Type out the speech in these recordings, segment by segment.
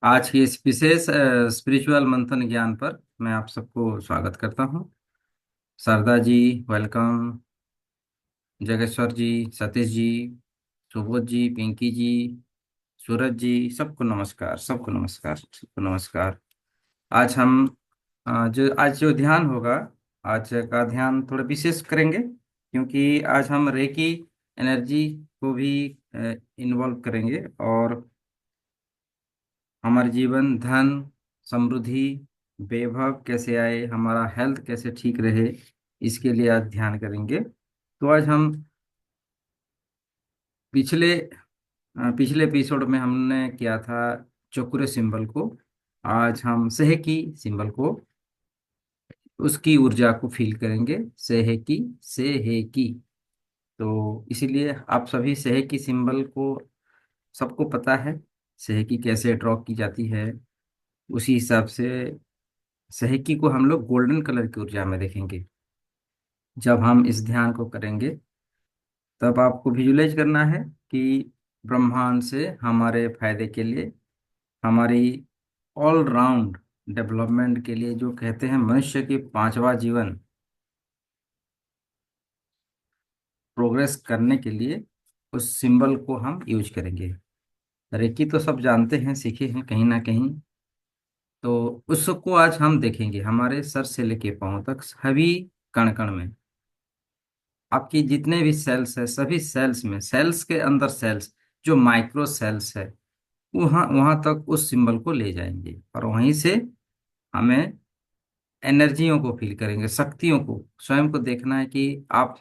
आज की इस विशेष स्पिरिचुअल मंथन ज्ञान पर मैं आप सबको स्वागत करता हूँ। शारदा जी, वेलकम। जगेश्वर जी, सतीश जी, सुबोध जी, पिंकी जी, सूरज जी, सबको नमस्कार, सबको नमस्कार, सबको नमस्कार। आज हम जो ध्यान होगा, आज का ध्यान थोड़ा विशेष करेंगे क्योंकि आज हम रेकी एनर्जी को भी इन्वॉल्व करेंगे और हमारे जीवन, धन, समृद्धि, वैभव कैसे आए, हमारा हेल्थ कैसे ठीक रहे, इसके लिए आज ध्यान करेंगे। तो आज हम पिछले एपिसोड में हमने किया था चक्र सिंबल को। आज हम सेहकी सिंबल को, उसकी ऊर्जा को फील करेंगे। सेहकी, सेहकी। तो इसीलिए आप सभी सेहकी सिंबल को सबको पता है, सेहकी कैसे ड्रॉ की जाती है। उसी हिसाब से सहेकी को हम लोग गोल्डन कलर की ऊर्जा में देखेंगे। जब हम इस ध्यान को करेंगे तब आपको विजुलाइज करना है कि ब्रह्मांड से हमारे फायदे के लिए, हमारी ऑल राउंड डेवलपमेंट के लिए, जो कहते हैं मनुष्य की पांचवा जीवन प्रोग्रेस करने के लिए, उस सिंबल को हम यूज करेंगे। रेकी तो सब जानते हैं, सीखे हैं कहीं ना कहीं। तो उसको आज हम देखेंगे हमारे सर से लेके पांव तक सभी कण कण में। आपकी जितने भी सेल्स है, सभी सेल्स में, सेल्स के अंदर सेल्स, जो माइक्रो सेल्स है, वहां वहां तक उस सिंबल को ले जाएंगे और वहीं से हमें एनर्जियों को फील करेंगे, शक्तियों को, स्वयं को देखना है कि आप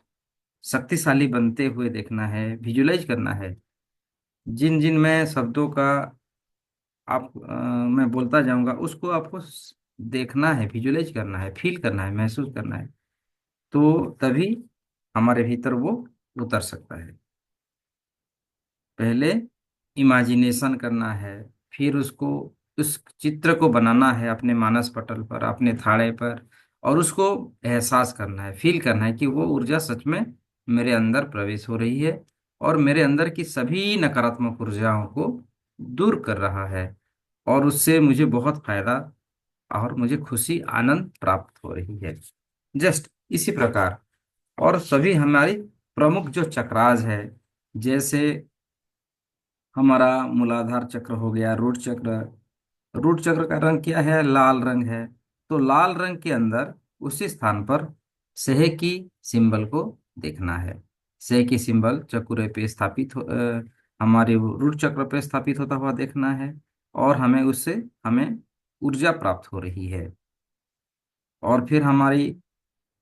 शक्तिशाली बनते हुए देखना है, विजुलाइज करना है। जिन जिन मैं शब्दों का मैं बोलता जाऊंगा, उसको आपको देखना है, विजुलाइज करना है, फील करना है, महसूस करना है। तो तभी हमारे भीतर वो उतर सकता है। पहले इमेजिनेशन करना है, फिर उसको, उस चित्र को बनाना है अपने मानस पटल पर, अपने थाड़े पर, और उसको एहसास करना है, फील करना है कि वो ऊर्जा सच में मेरे अंदर प्रवेश हो रही है और मेरे अंदर की सभी नकारात्मक ऊर्जाओं को दूर कर रहा है, और उससे मुझे बहुत फायदा और मुझे खुशी, आनंद प्राप्त हो रही है। जस्ट इसी प्रकार। और सभी हमारी प्रमुख जो चक्रास है, जैसे हमारा मूलाधार चक्र हो गया, रूट चक्र। रूट चक्र का रंग क्या है? लाल रंग है। तो लाल रंग के अंदर उसी स्थान पर सेह की सिंबल को देखना है। सेह की सिंबल चक्रे पे स्थापित हमारे रूट चक्र पे स्थापित होता हुआ देखना है, और हमें उससे हमें ऊर्जा प्राप्त हो रही है। और फिर हमारी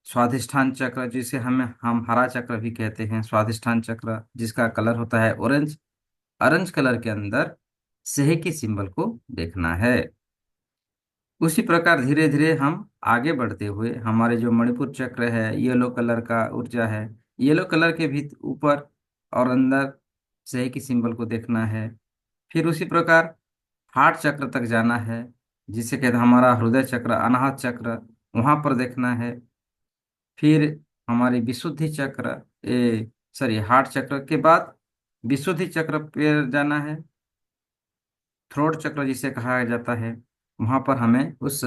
स्वाधिष्ठान चक्र, जिसे हम हरा चक्र भी कहते हैं, स्वाधिष्ठान चक्र जिसका कलर होता है ऑरेंज, ऑरेंज कलर के अंदर सेह की सिंबल को देखना है। उसी प्रकार धीरे धीरे हम आगे बढ़ते हुए हमारे जो मणिपुर चक्र है, येलो कलर का ऊर्जा है, येलो कलर के भी ऊपर और अंदर सेह की सिंबल को देखना है। फिर उसी प्रकार हार्ट चक्र तक जाना है, जिसे कहते हैं हमारा हृदय चक्र, अनाहत चक्र, वहां पर देखना है। फिर हमारी विशुद्धि चक्र, सॉरी, हार्ट चक्र के बाद विशुद्धि चक्र पे जाना है। थ्रोट चक्र जिसे कहा जाता है, वहां पर हमें उस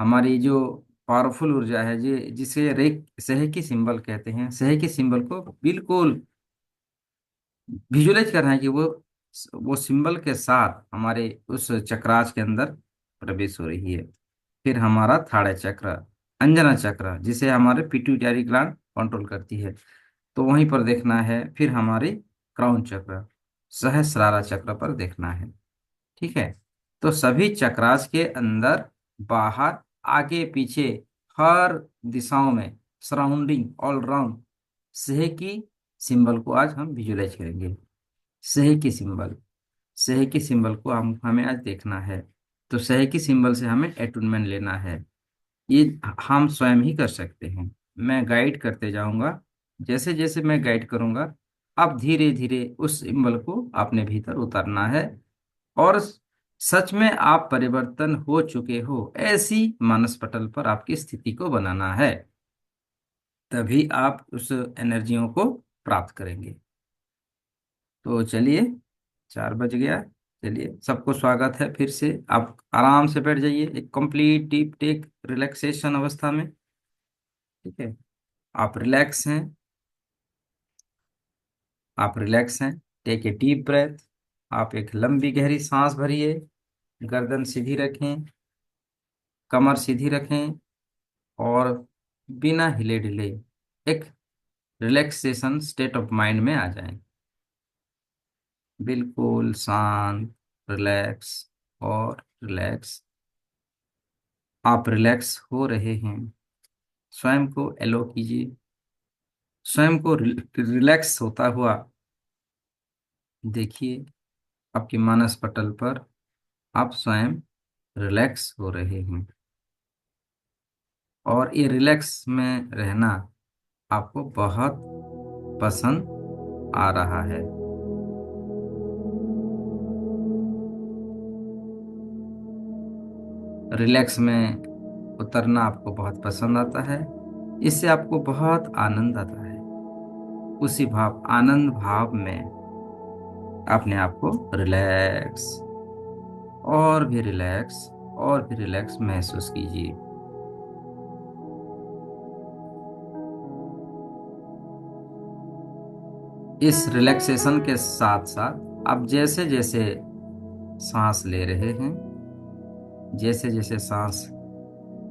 हमारी जो पावरफुल ऊर्जा है, जिसे रेक सह की सिंबल कहते हैं, सह की सिंबल को बिल्कुल विजुलाइज करना है कि वो सिंबल के साथ हमारे उस चक्रास के अंदर प्रवेश हो रही है। फिर हमारा थाड़ा चक्र, अंजना चक्र, जिसे हमारे पिट्यूटरी ग्लैंड कंट्रोल करती है, तो वहीं पर देखना है। फिर हमारी क्राउन चक्र, सहस्रारा चक्र पर देखना है। ठीक है। तो सभी चक्रास के अंदर, बाहर, आगे पीछे, हर दिशाओं में, सराउंडिंग, ऑल राउंड सेह की सिंबल को आज हम विजुलाइज करेंगे। सेह की सिंबल, सेह की सिंबल को हमें आज देखना है। तो सेह की सिंबल से हमें एटूनमेंट लेना है। ये हम स्वयं ही कर सकते हैं। मैं गाइड करते जाऊंगा, जैसे जैसे मैं गाइड करूंगा, आप धीरे धीरे उस सिंबल को अपने भीतर उतारना है, और सच में आप परिवर्तन हो चुके हो ऐसी मानस पटल पर आपकी स्थिति को बनाना है। तभी आप उस एनर्जियों को प्राप्त करेंगे। तो चलिए, 4 बज गया, चलिए, सबको स्वागत है फिर से। आप आराम से बैठ जाइए एक कंप्लीट डीप टेक रिलैक्सेशन अवस्था में। ठीक है, आप रिलैक्स हैं, आप रिलैक्स हैं। Take a deep breath. आप एक लंबी गहरी सांस भरिए। गर्दन सीधी रखें, कमर सीधी रखें, और बिना हिले डुले एक रिलैक्सेशन स्टेट ऑफ माइंड में आ जाएं। बिल्कुल शांत, रिलैक्स और रिलैक्स। आप रिलैक्स हो रहे हैं। स्वयं को एलो कीजिए, स्वयं को रिलैक्स होता हुआ देखिए। आपके मानस पटल पर आप स्वयं रिलैक्स हो रहे हैं, और ये रिलैक्स में रहना आपको बहुत पसंद आ रहा है। रिलैक्स में उतरना आपको बहुत पसंद आता है। इससे आपको बहुत आनंद आता है। उसी भाव, आनंद भाव में अपने आप को रिलैक्स और भी रिलैक्स और भी रिलैक्स महसूस कीजिए। इस रिलैक्सेशन के साथ साथ आप जैसे जैसे सांस ले रहे हैं, जैसे जैसे सांस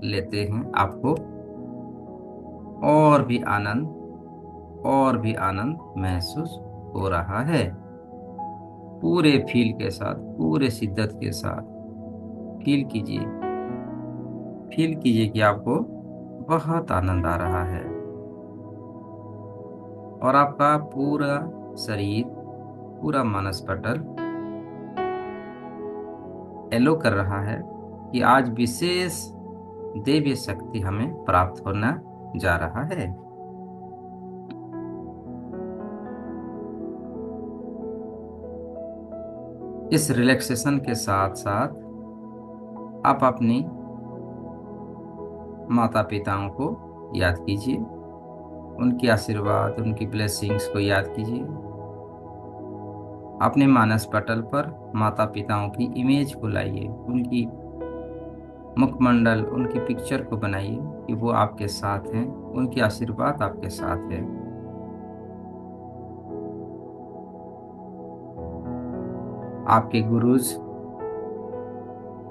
लेते हैं, आपको और भी आनंद और भी आनंद महसूस हो रहा है। पूरे फील के साथ, पूरे शिद्दत के साथ फील कीजिए, फील कीजिए कि आपको बहुत आनंद आ रहा है, और आपका पूरा शरीर, पूरा मानसपटल एलो कर रहा है कि आज विशेष दैवीय शक्ति हमें प्राप्त होना जा रहा है। इस रिलैक्सेशन के साथ साथ आप अपनी माता पिताओं को याद कीजिए, उनके आशीर्वाद, उनकी ब्लेसिंग्स को याद कीजिए। अपने मानस पटल पर माता पिताओं की इमेज को लाइए, उनकी मुखमंडल, उनकी पिक्चर को बनाइए कि वो आपके साथ हैं, उनके आशीर्वाद आपके साथ है। आपके गुरुज,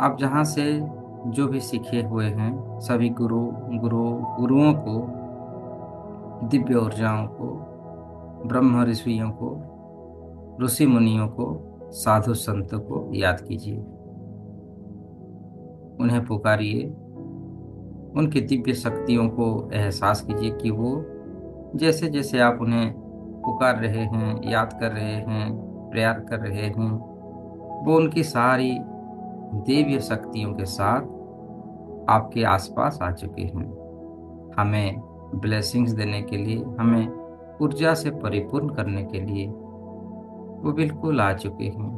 आप जहाँ से जो भी सीखे हुए हैं, सभी गुरुओं को, दिव्य ऊर्जाओं को, ब्रह्म ऋषियों को, ऋषि मुनियों को, साधु संतों को याद कीजिए। उन्हें पुकारिए, उनकी दिव्य शक्तियों को एहसास कीजिए कि वो जैसे जैसे आप उन्हें पुकार रहे हैं, याद कर रहे हैं, प्यार कर रहे हैं, वो उनकी सारी दिव्य शक्तियों के साथ आपके आसपास आ चुके हैं। हमें ब्लेसिंग्स देने के लिए, हमें ऊर्जा से परिपूर्ण करने के लिए वो बिल्कुल आ चुके हैं।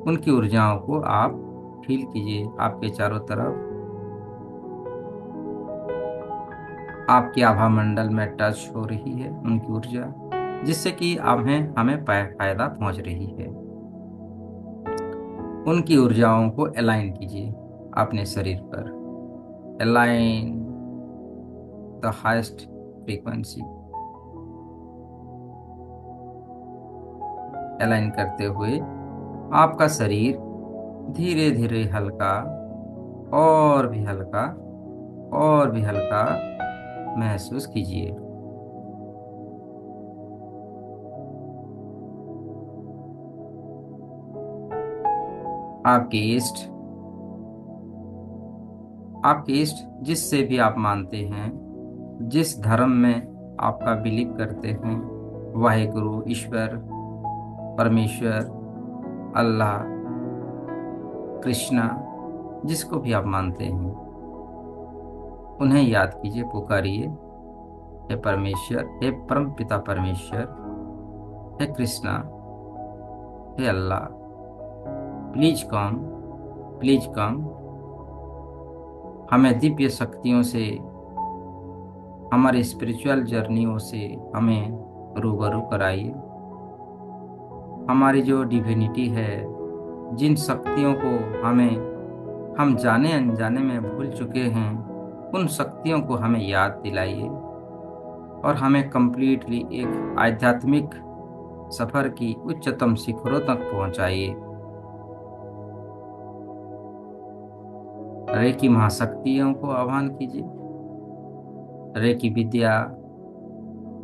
उनकी ऊर्जाओं को आप फील कीजिए। आपके चारों तरफ आपके आभा मंडल में टच हो रही है उनकी ऊर्जा, जिससे कि हमें हमें फायदा पहुंच रही है। उनकी ऊर्जाओं को अलाइन कीजिए अपने शरीर पर। Align the highest frequency. Align करते हुए आपका शरीर धीरे धीरे हल्का, और भी हल्का और भी हल्का महसूस कीजिए। आपके इष्ट, आपके इष्ट जिससे भी आप मानते हैं, जिस धर्म में आपका बिलीव करते हैं, वाहेगुरु, ईश्वर, परमेश्वर, अल्लाह, कृष्णा, जिसको भी आप मानते हैं, उन्हें याद कीजिए, पुकारिए। हे परमेश्वर, हे परम पिता परमेश्वर, हे कृष्णा, हे अल्लाह, प्लीज कम, प्लीज कम। हमें दिव्य शक्तियों से, हमारी स्पिरिचुअल जर्नियों से हमें रूबरू कराइए। हमारी जो डिविनिटी है, जिन शक्तियों को हम जाने अनजाने में भूल चुके हैं, उन शक्तियों को हमें याद दिलाइए और हमें कंप्लीटली एक आध्यात्मिक सफर की उच्चतम शिखरों तक पहुंचाइए। रेकी महाशक्तियों को आह्वान कीजिए। रेकी विद्या,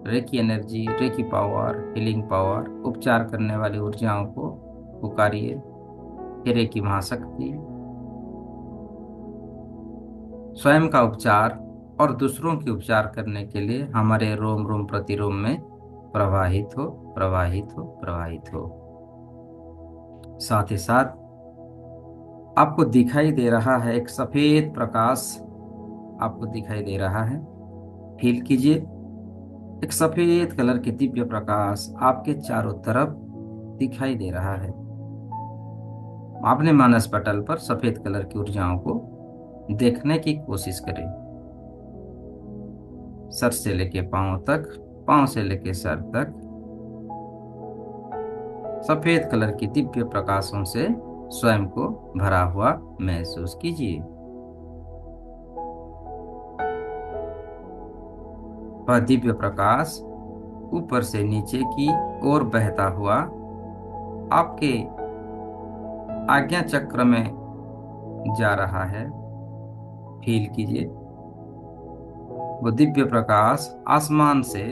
reiki energy, reiki power, healing power, उपचार करने वाली ऊर्जाओं को पुकारिए। हे रेकी महाशक्ति, स्वयं का उपचार और दूसरों के उपचार करने के लिए हमारे रोम रोम प्रतिरोम में प्रवाहित हो, प्रवाहित हो, प्रवाहित हो। साथ ही साथ आपको दिखाई दे रहा है एक सफेद प्रकाश, आपको दिखाई दे रहा है। फील कीजिए, एक सफेद कलर के दिव्य प्रकाश आपके चारों तरफ दिखाई दे रहा है। अपने मानस पटल पर सफेद कलर की ऊर्जाओं को देखने की कोशिश करें। सर से लेके पांव तक, पांव से लेके सर तक सफेद कलर की दिव्य प्रकाशों से स्वयं को भरा हुआ महसूस कीजिए। वह दिव्य प्रकाश ऊपर से नीचे की ओर बहता हुआ आपके आज्ञा चक्र में जा रहा है। फील कीजिए, वो दिव्य प्रकाश आसमान से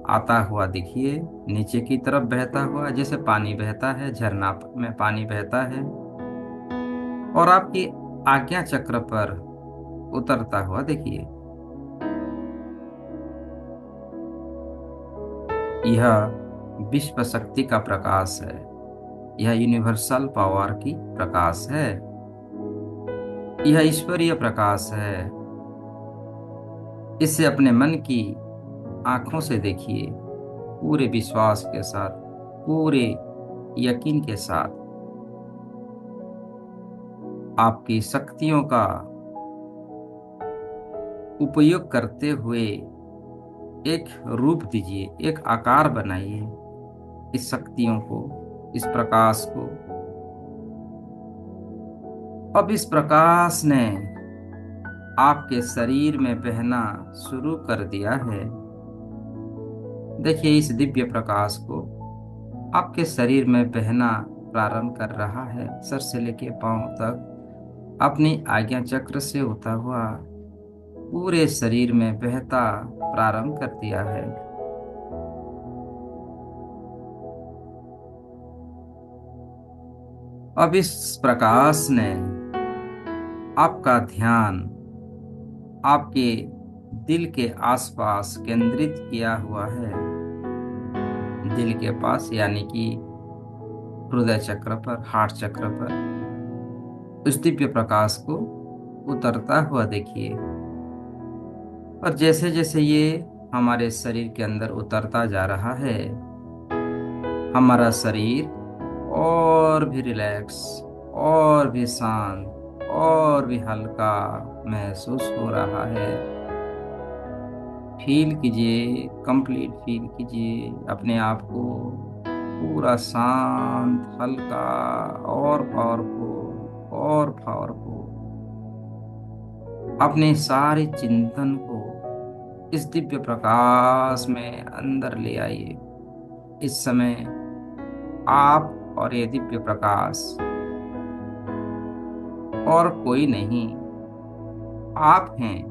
आता हुआ दिखिए, नीचे की तरफ बहता हुआ, जैसे पानी बहता है, झरना में पानी बहता है, और आपकी आज्ञा चक्र पर उतरता हुआ देखिए। यह विश्व शक्ति का प्रकाश है, यह यूनिवर्सल पावर की प्रकाश है, यह ईश्वरीय प्रकाश है। इसे अपने मन की आंखों से देखिए, पूरे विश्वास के साथ, पूरे यकीन के साथ। आपकी शक्तियों का उपयोग करते हुए एक रूप दीजिए, एक आकार बनाइए इस शक्तियों को, इस प्रकाश को। अब इस प्रकाश ने आपके शरीर में बहना शुरू कर दिया है। देखिए, इस दिव्य प्रकाश को आपके शरीर में बहना प्रारंभ कर रहा है, सर से लेके पांव तक, अपनी आज्ञा चक्र से होता हुआ पूरे शरीर में बहता प्रारंभ कर दिया है। अब इस प्रकाश ने आपका ध्यान आपके दिल के आसपास केंद्रित किया हुआ है। दिल के पास, यानी कि हृदय चक्र पर, हार्ट चक्र पर उस दिव्य प्रकाश को उतरता हुआ देखिए। और जैसे जैसे ये हमारे शरीर के अंदर उतरता जा रहा है, हमारा शरीर और भी रिलैक्स, और भी शांत, और भी हल्का महसूस हो रहा है। फील कीजिए, कंप्लीट फील कीजिए अपने आप को पूरा शांत, हल्का और पावरफुल, और पावरफुल। अपने सारे चिंतन को इस दिव्य प्रकाश में अंदर ले आइए। इस समय आप और ये दिव्य प्रकाश और कोई नहीं, आप हैं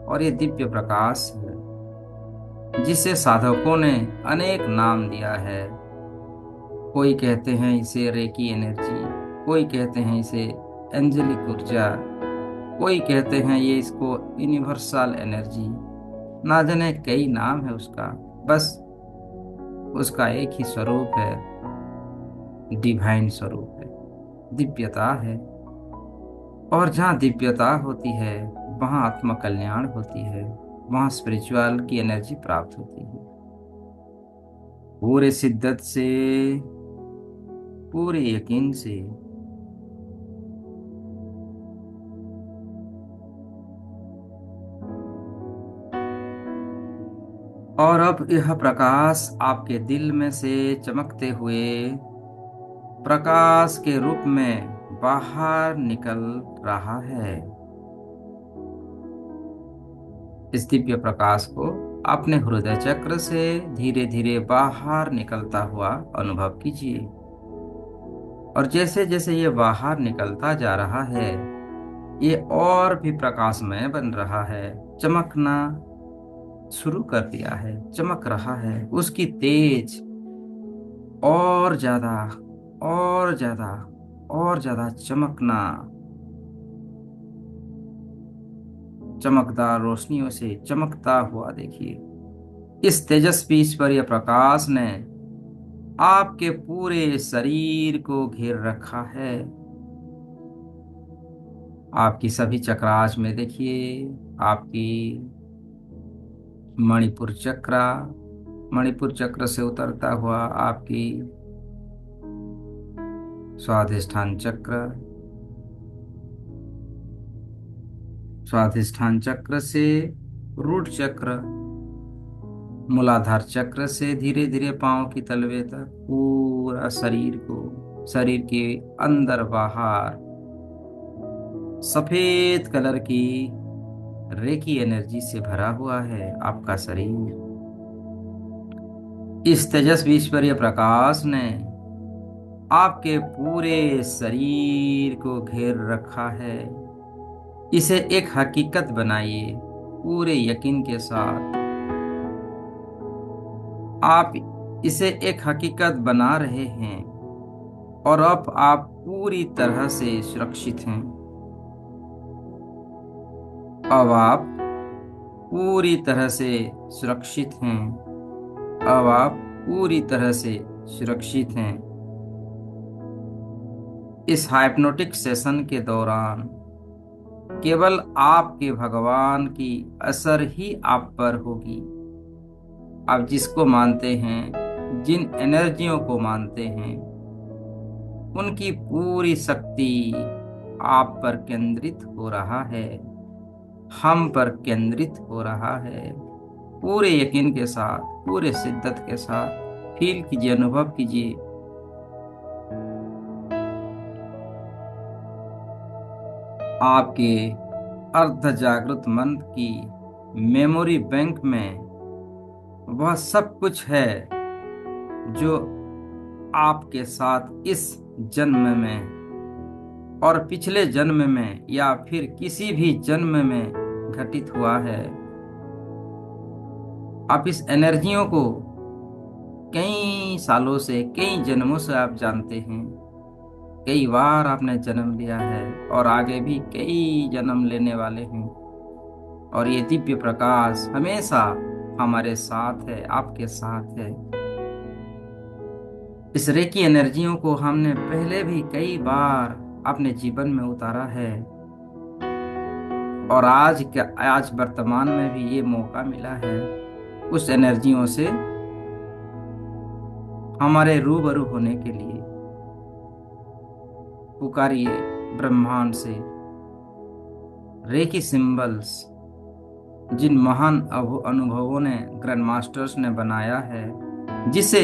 और ये दिव्य प्रकाश है, जिसे साधकों ने अनेक नाम दिया है। कोई कहते हैं इसे रेकी एनर्जी, कोई कहते हैं इसे एंजेलिक ऊर्जा, कोई कहते हैं ये इसको यूनिवर्सल एनर्जी। ना जाने कई नाम है उसका, बस उसका एक ही स्वरूप है, डिवाइन स्वरूप है, दिव्यता है। और जहाँ दिव्यता होती है वहाँ आत्म कल्याण होती है, वहाँ स्पिरिचुअल की एनर्जी प्राप्त होती है। पूरे शिद्दत से, पूरे यकीन से और अब यह प्रकाश आपके दिल में से चमकते हुए प्रकाश के रूप में बाहर निकल रहा है। इस दिव्य प्रकाश को अपने हृदय चक्र से धीरे धीरे बाहर निकलता हुआ अनुभव कीजिए। और जैसे जैसे ये बाहर निकलता जा रहा है, ये और भी प्रकाशमय बन रहा है, चमकना शुरू कर दिया है, चमक रहा है। उसकी तेज और ज्यादा और ज्यादा और ज्यादा चमकना, चमकदार रोशनियों से चमकता हुआ देखिए। इस तेजस्वी ईश्वरीय प्रकाश ने आपके पूरे शरीर को घेर रखा है। आपकी सभी चक्रास में देखिए, आपकी मणिपुर चक्र, मणिपुर चक्र से उतरता हुआ आपकी स्वाधिष्ठान चक्र, स्वाधिष्ठान चक्र से रूट चक्र, मूलाधार चक्र से धीरे धीरे पांव की तलवे तक पूरा शरीर को, शरीर के अंदर बाहर सफेद कलर की रेकी एनर्जी से भरा हुआ है आपका शरीर। इस तेजस्वी ईश्वरीय प्रकाश ने आपके पूरे शरीर को घेर रखा है। इसे एक हकीकत बनाइए पूरे यकीन के साथ। आप इसे एक हकीकत बना रहे हैं और अब आप पूरी तरह से सुरक्षित हैं। अब आप पूरी तरह से सुरक्षित हैं। अब आप पूरी तरह से सुरक्षित हैं। इस हाइप्नोटिक सेशन के दौरान केवल आपके भगवान की असर ही आप पर होगी। आप जिसको मानते हैं, जिन एनर्जियों को मानते हैं, उनकी पूरी शक्ति आप पर केंद्रित हो रहा है, हम पर केंद्रित हो रहा है। पूरे यकीन के साथ, पूरे शिद्दत के साथ फील कीजिए, अनुभव कीजिए। आपके अर्ध जागृत मन की मेमोरी बैंक में वह सब कुछ है जो आपके साथ इस जन्म में और पिछले जन्म में या फिर किसी भी जन्म में घटित हुआ है। आप इस एनर्जियों को कई सालों से, कई जन्मों से आप जानते हैं। कई बार आपने जन्म लिया है और आगे भी कई जन्म लेने वाले हैं। और ये दिव्य प्रकाश हमेशा हमारे साथ है, आपके साथ है। इस रेकी एनर्जियों को हमने पहले भी कई बार अपने जीवन में उतारा है और आज वर्तमान में भी ये मौका मिला है उस एनर्जियों से हमारे रूबरू होने के लिए। पुकारिए ब्रह्मांड से रेकी सिंबल्स, जिन महान अनुभवों ने ग्रैंड मास्टर्स ने बनाया है, जिसे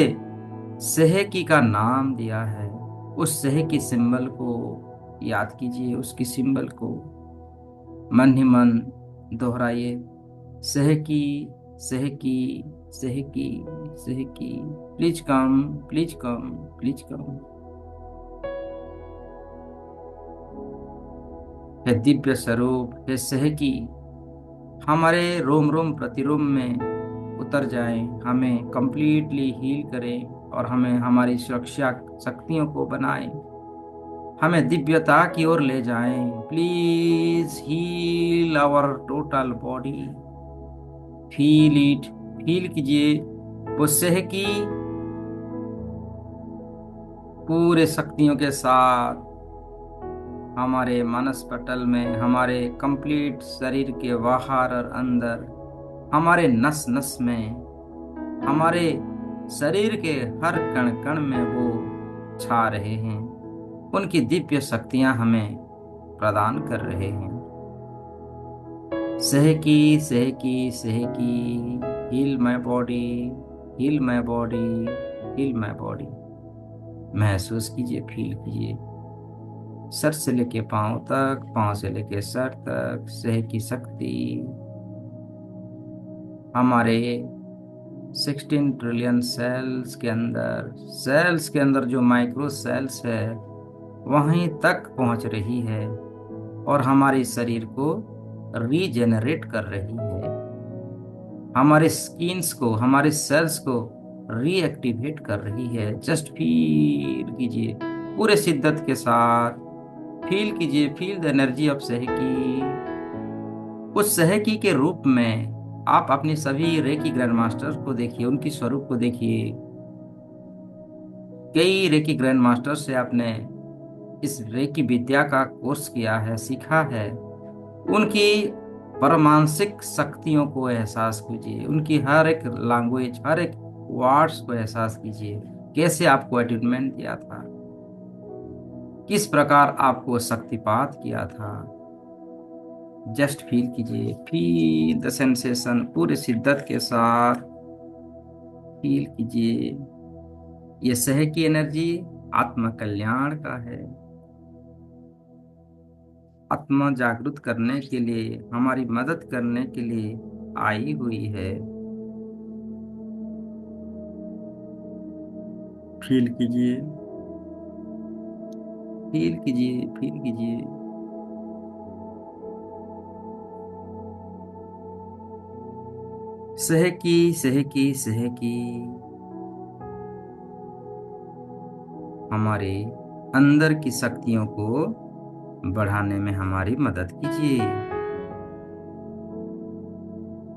सेहकी का नाम दिया है, उस सेहकी सिंबल को याद कीजिए। उसकी सिंबल को मन ही मन दोहराइए। सेहकी, सेहकी, सेहकी, सेहकी, please come, please come, please come. हे दिव्य स्वरूप, हे सेहकी, हमारे रोम रोम प्रतिरोम में उतर जाएं, हमें कंप्लीटली हील करें और हमें हमारी सुरक्षा शक्तियों को बनाएं, हमें दिव्यता की ओर ले जाएं। Please heal our total body. Feel it, feel कीजिए वो सेहकी पूरे शक्तियों के साथ हमारे मानस पटल में, हमारे कंप्लीट शरीर के बाहर और अंदर, हमारे नस नस में, हमारे शरीर के हर कण कण में वो छा रहे हैं। उनकी दिव्य शक्तियां हमें प्रदान कर रहे हैं। सेहकी, सेहकी, सेहकी, heal my body, heal my body, heal my body. महसूस कीजिए, फील कीजिए। सर से लेके पांव तक, पांव से लेके सर तक, सह की शक्ति हमारे 16 ट्रिलियन सेल्स के अंदर जो माइक्रो सेल्स है वहीं तक पहुंच रही है और हमारे शरीर को रीजेनरेट कर रही है, हमारे स्किन्स को, हमारे सेल्स को रीएक्टिवेट कर रही है। जस्ट फील कीजिए पूरे शिद्दत के साथ, फील कीजिए, फील द एनर्जी ऑफ सहकी। उस सहकी के रूप में आप अपने सभी रेकी ग्रैंड मास्टर्स को देखिए, उनकी स्वरूप को देखिए। कई रेकी ग्रैंड मास्टर से आपने इस रेकी विद्या का कोर्स किया है, सीखा है। उनकी परमांशिक शक्तियों को एहसास कीजिए, उनकी हर एक लैंग्वेज, हर एक वर्ड्स को एहसास कीजिए। कैसे आपको अटैचमेंट दिया था, किस प्रकार आपको शक्तिपात किया था। जस्ट फील कीजिए, फील द सेंसेशन पूरे शिद्दत के साथ फील कीजिए। ये सह की एनर्जी आत्म कल्याण का है, आत्मा जागृत करने के लिए, हमारी मदद करने के लिए आई हुई है। फील कीजिए, फील कीजिए, फील कीजिए। सहकी सहकी सहकी हमारे अंदर की शक्तियों को बढ़ाने में हमारी मदद कीजिए।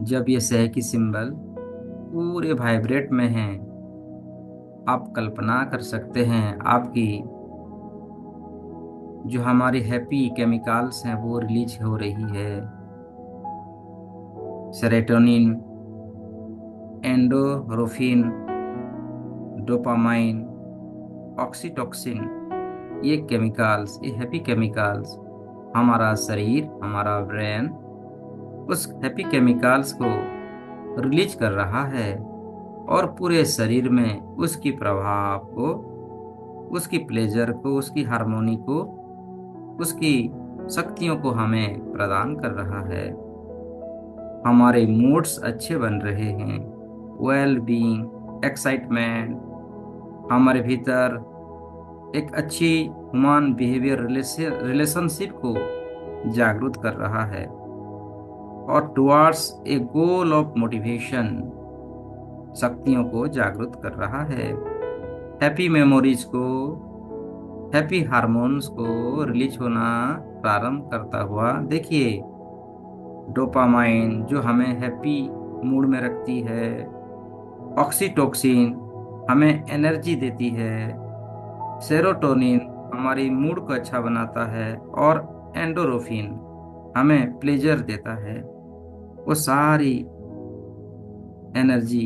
जब ये सहकी सिंबल पूरे वाइब्रेट में है, आप कल्पना कर सकते हैं आपकी जो हमारी हैप्पी केमिकल्स हैं वो रिलीज हो रही है। सेरोटोनिन, एंडोर्फिन, डोपामाइन, ऑक्सीटोसिन, ये केमिकल्स, ये हैप्पी केमिकल्स, हमारा शरीर, हमारा ब्रेन उस हैप्पी केमिकल्स को रिलीज कर रहा है और पूरे शरीर में उसकी प्रभाव को, उसकी प्लेजर को, उसकी हार्मोनी को, उसकी शक्तियों को हमें प्रदान कर रहा है। हमारे मूड्स अच्छे बन रहे हैं, वेल बीइंग, एक्साइटमेंट, हमारे भीतर एक अच्छी ह्यूमन बिहेवियर रिलेशनशिप को जागरूक कर रहा है और towards a goal of motivation शक्तियों को जागरूक कर रहा है। हैप्पी मेमोरीज को, हैप्पी हार्मोन्स को रिलीज होना प्रारंभ करता हुआ देखिए। डोपामाइन जो हमें हैप्पी मूड में रखती है, ऑक्सीटोसिन हमें एनर्जी देती है, सेरोटोनिन हमारी मूड को अच्छा बनाता है और एंडोर्फिन हमें प्लेजर देता है। वो सारी एनर्जी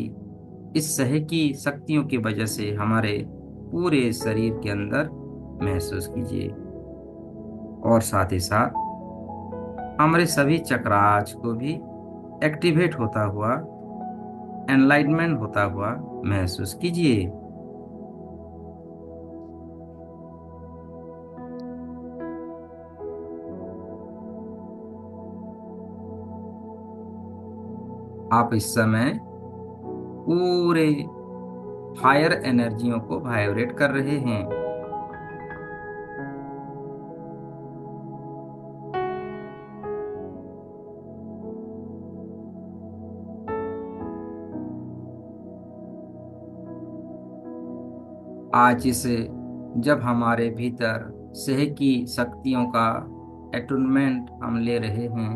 इस सह की शक्तियों की वजह से हमारे पूरे शरीर के अंदर महसूस कीजिए और साथ ही साथ हमारे सभी चक्रास को भी एक्टिवेट होता हुआ, एनलाइटमेंट होता हुआ महसूस कीजिए। आप इस समय पूरे हायर एनर्जियों को वाइब्रेट कर रहे हैं। आज इसे जब हमारे भीतर सह की शक्तियों का एटूनमेंट हम ले रहे हैं,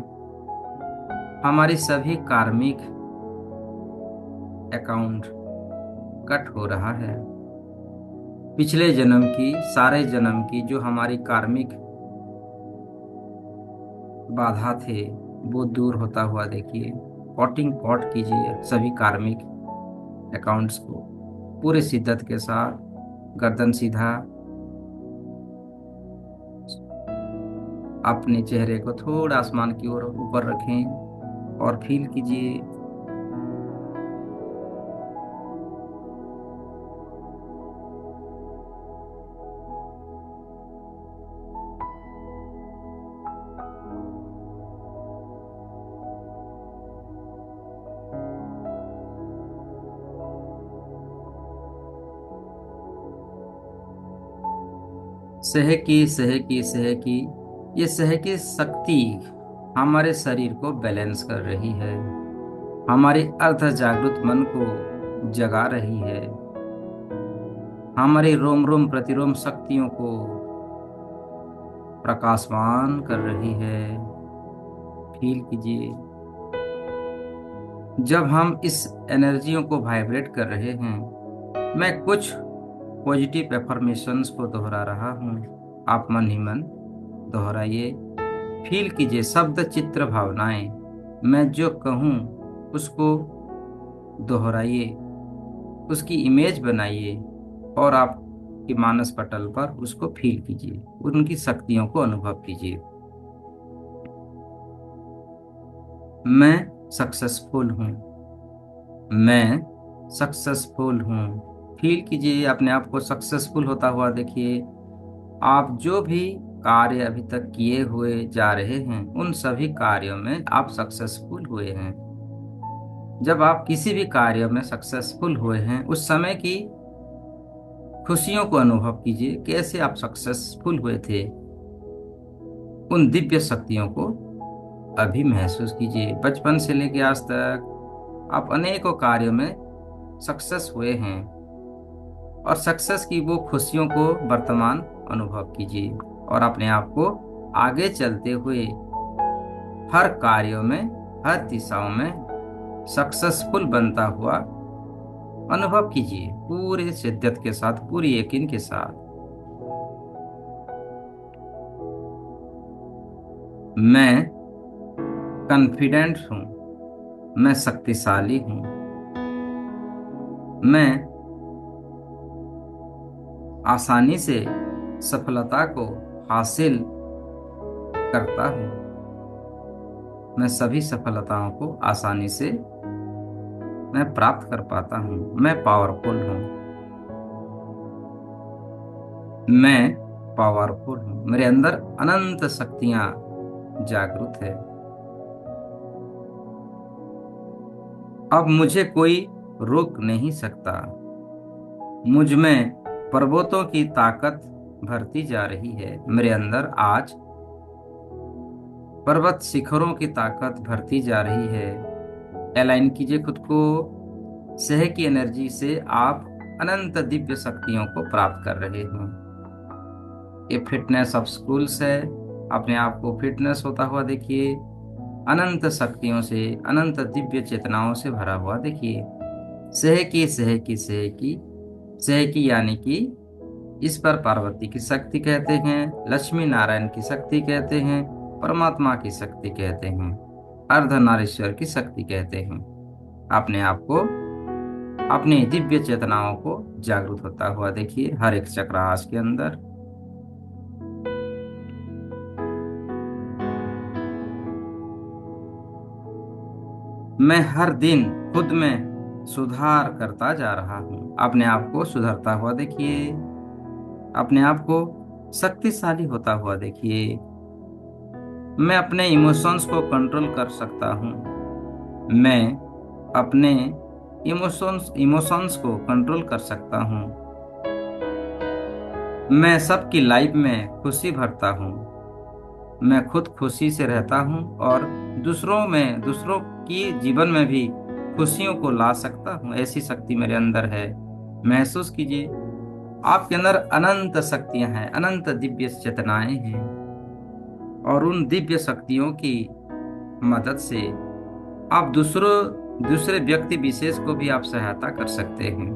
हमारी सभी कार्मिक अकाउंट कट हो रहा है। पिछले जन्म की, सारे जन्म की जो हमारी कार्मिक बाधा थे वो दूर होता हुआ देखिए। कॉटिंग कॉट कीजिए सभी कार्मिक अकाउंट्स को पूरे शिद्दत के साथ। गर्दन सीधा, अपने चेहरे को थोड़ा आसमान की ओर ऊपर रखें और फील कीजिए सहकी सहकी सहकी, ये सहकी शक्ति हमारे शरीर को बैलेंस कर रही है, हमारे अर्ध जागृत मन को जगा रही है, हमारी रोम रोम प्रतिरोम शक्तियों को प्रकाशमान कर रही है। फील कीजिए, जब हम इस एनर्जियों को वाइब्रेट कर रहे हैं, मैं कुछ पॉजिटिव एफर्मेशंस को दोहरा रहा हूँ, आप मन ही मन दोहराइए। फील कीजिए शब्द चित्र भावनाएं, मैं जो कहूँ उसको दोहराइए, उसकी इमेज बनाइए और आपके मानस पटल पर उसको फील कीजिए, उनकी शक्तियों को अनुभव कीजिए। मैं सक्सेसफुल हूँ, मैं सक्सेसफुल हूँ। फील कीजिए, अपने आप को सक्सेसफुल होता हुआ देखिए। आप जो भी कार्य अभी तक किए हुए जा रहे हैं, उन सभी कार्यों में आप सक्सेसफुल हुए हैं। जब आप किसी भी कार्य में सक्सेसफुल हुए हैं, उस समय की खुशियों को अनुभव कीजिए, कैसे आप सक्सेसफुल हुए थे। उन दिव्य शक्तियों को अभी महसूस कीजिए। बचपन से लेकर आज तक आप अनेकों कार्यों में सक्सेस हुए हैं और सक्सेस की वो खुशियों को वर्तमान अनुभव कीजिए और अपने आप को आगे चलते हुए हर कार्यों में, हर दिशाओं में सक्सेसफुल बनता हुआ अनुभव कीजिए, पूरे शिद्दत के साथ, पूरी यकीन के साथ। मैं कॉन्फिडेंट हूँ, मैं शक्तिशाली हूँ, मैं आसानी से सफलता को हासिल करता हूँ, मैं सभी सफलताओं को आसानी से मैं प्राप्त कर पाता हूँ, मैं पावरफुल हूँ, मैं पावरफुल हूँ, मेरे अंदर अनंत शक्तियाँ जागृत है। अब मुझे कोई रोक नहीं सकता, मुझ में पर्वतों की ताकत भरती जा रही है। मेरे अंदर आज पर्वत शिखरों की ताकत भरती जा रही है। अलाइन कीजिए खुद को, सह की एनर्जी से आप अनंत दिव्य शक्तियों को प्राप्त कर रहे हैं। ये फिटनेस ऑफ स्कूल्स है, अपने आप को फिटनेस होता हुआ देखिए, अनंत शक्तियों से, अनंत दिव्य चेतनाओं से भरा हुआ देखिए। सह की सह की सह की सह की, यानी कि इस पर पार्वती की शक्ति कहते हैं, लक्ष्मी नारायण की शक्ति कहते हैं, परमात्मा की शक्ति कहते हैं, अर्धनारीश्वर की शक्ति कहते हैं। अपने आप को, अपनी दिव्य चेतनाओं को जागृत होता हुआ देखिए हर एक चक्रास के अंदर। मैं हर दिन खुद में सुधार करता जा रहा हूँ, अपने आप को सुधरता हुआ देखिए, अपने आप को शक्तिशाली होता हुआ देखिए। मैं अपने इमोशंस को कंट्रोल कर सकता हूँ, मैं अपने इमोशंस को कंट्रोल कर सकता हूँ, मैं सबकी लाइफ में खुशी भरता हूँ, मैं खुद खुशी से रहता हूँ और दूसरों की जीवन में भी खुशियों को ला सकता हूँ, ऐसी शक्ति मेरे अंदर है। महसूस कीजिए, आपके अंदर अनंत शक्तियां हैं, अनंत दिव्य चेतनाएं हैं और उन दिव्य शक्तियों की मदद से आप दूसरे व्यक्ति विशेष को भी आप सहायता कर सकते हैं।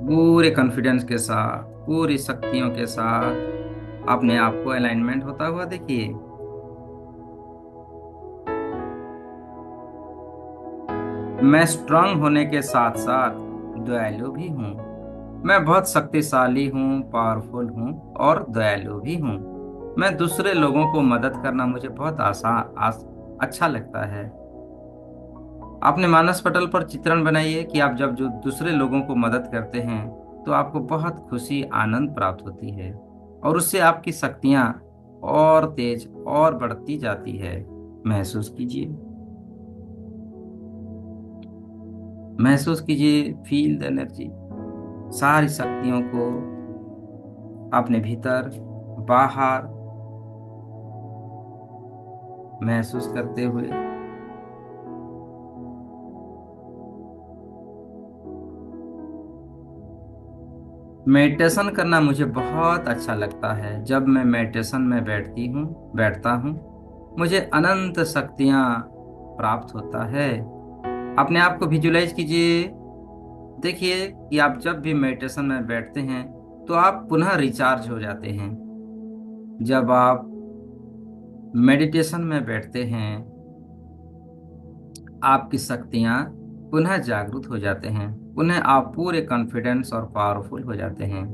पूरे कॉन्फिडेंस के साथ, पूरी शक्तियों के साथ अपने आप को अलाइनमेंट होता हुआ देखिए। मैं स्ट्रांग होने के साथ साथ दयालु भी हूँ, मैं बहुत शक्तिशाली हूँ, पावरफुल हूँ और दयालु भी हूँ। मैं दूसरे लोगों को मदद करना मुझे बहुत अच्छा लगता है। अपने मानस पटल पर चित्रण बनाइए कि आप जब जो दूसरे लोगों को मदद करते हैं तो आपको बहुत खुशी, आनंद प्राप्त होती है और उससे आपकी शक्तियाँ और तेज और बढ़ती जाती है। महसूस कीजिए, महसूस कीजिए, फील द एनर्जी। सारी शक्तियों को अपने भीतर बाहर महसूस करते हुए मेडिटेशन करना मुझे बहुत अच्छा लगता है। जब मैं मेडिटेशन में बैठता हूँ, मुझे अनंत शक्तियाँ प्राप्त होता है। अपने आप को विजुलाइज कीजिए। देखिए कि आप जब भी मेडिटेशन में बैठते हैं तो आप पुनः रिचार्ज हो जाते हैं। जब आप मेडिटेशन में बैठते हैं, आपकी शक्तियाँ पुनः जागृत हो जाते हैं। पुनः आप पूरे कॉन्फिडेंस और पावरफुल हो जाते हैं।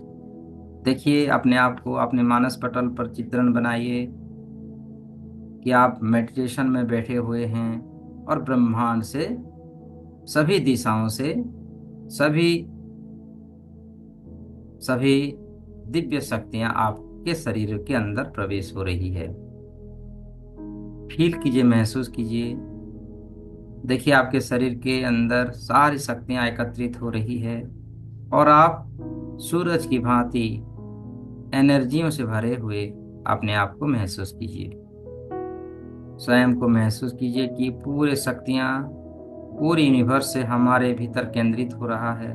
देखिए, अपने आप को अपने मानस पटल पर चित्रण बनाइए कि आप मेडिटेशन में बैठे हुए हैं और ब्रह्मांड से, सभी दिशाओं से, सभी सभी दिव्य शक्तियां आपके शरीर के अंदर प्रवेश हो रही है। फील कीजिए, महसूस कीजिए। देखिए, आपके शरीर के अंदर सारी शक्तियां एकत्रित हो रही है और आप सूरज की भांति एनर्जियों से भरे हुए अपने आप को महसूस कीजिए। स्वयं को महसूस कीजिए कि पूरे शक्तियां, पूरी यूनिवर्स से हमारे भीतर केंद्रित हो रहा है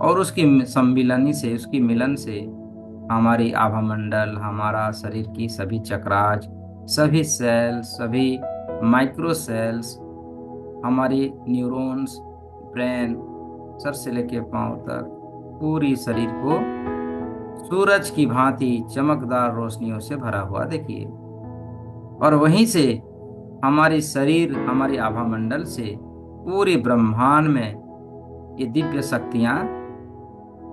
और उसकी सम्मिलनी से, उसकी मिलन से हमारी आभा मंडल, हमारा शरीर की सभी चक्राज, सभी सेल्स, सभी माइक्रो सेल्स, हमारी न्यूरॉन्स, ब्रेन, सर से लेकर पांव तक पूरी शरीर को सूरज की भांति चमकदार रोशनियों से भरा हुआ देखिए। और वहीं से हमारी शरीर, हमारी आभा मंडल से पूरी ब्रह्मांड में ये दिव्य शक्तियां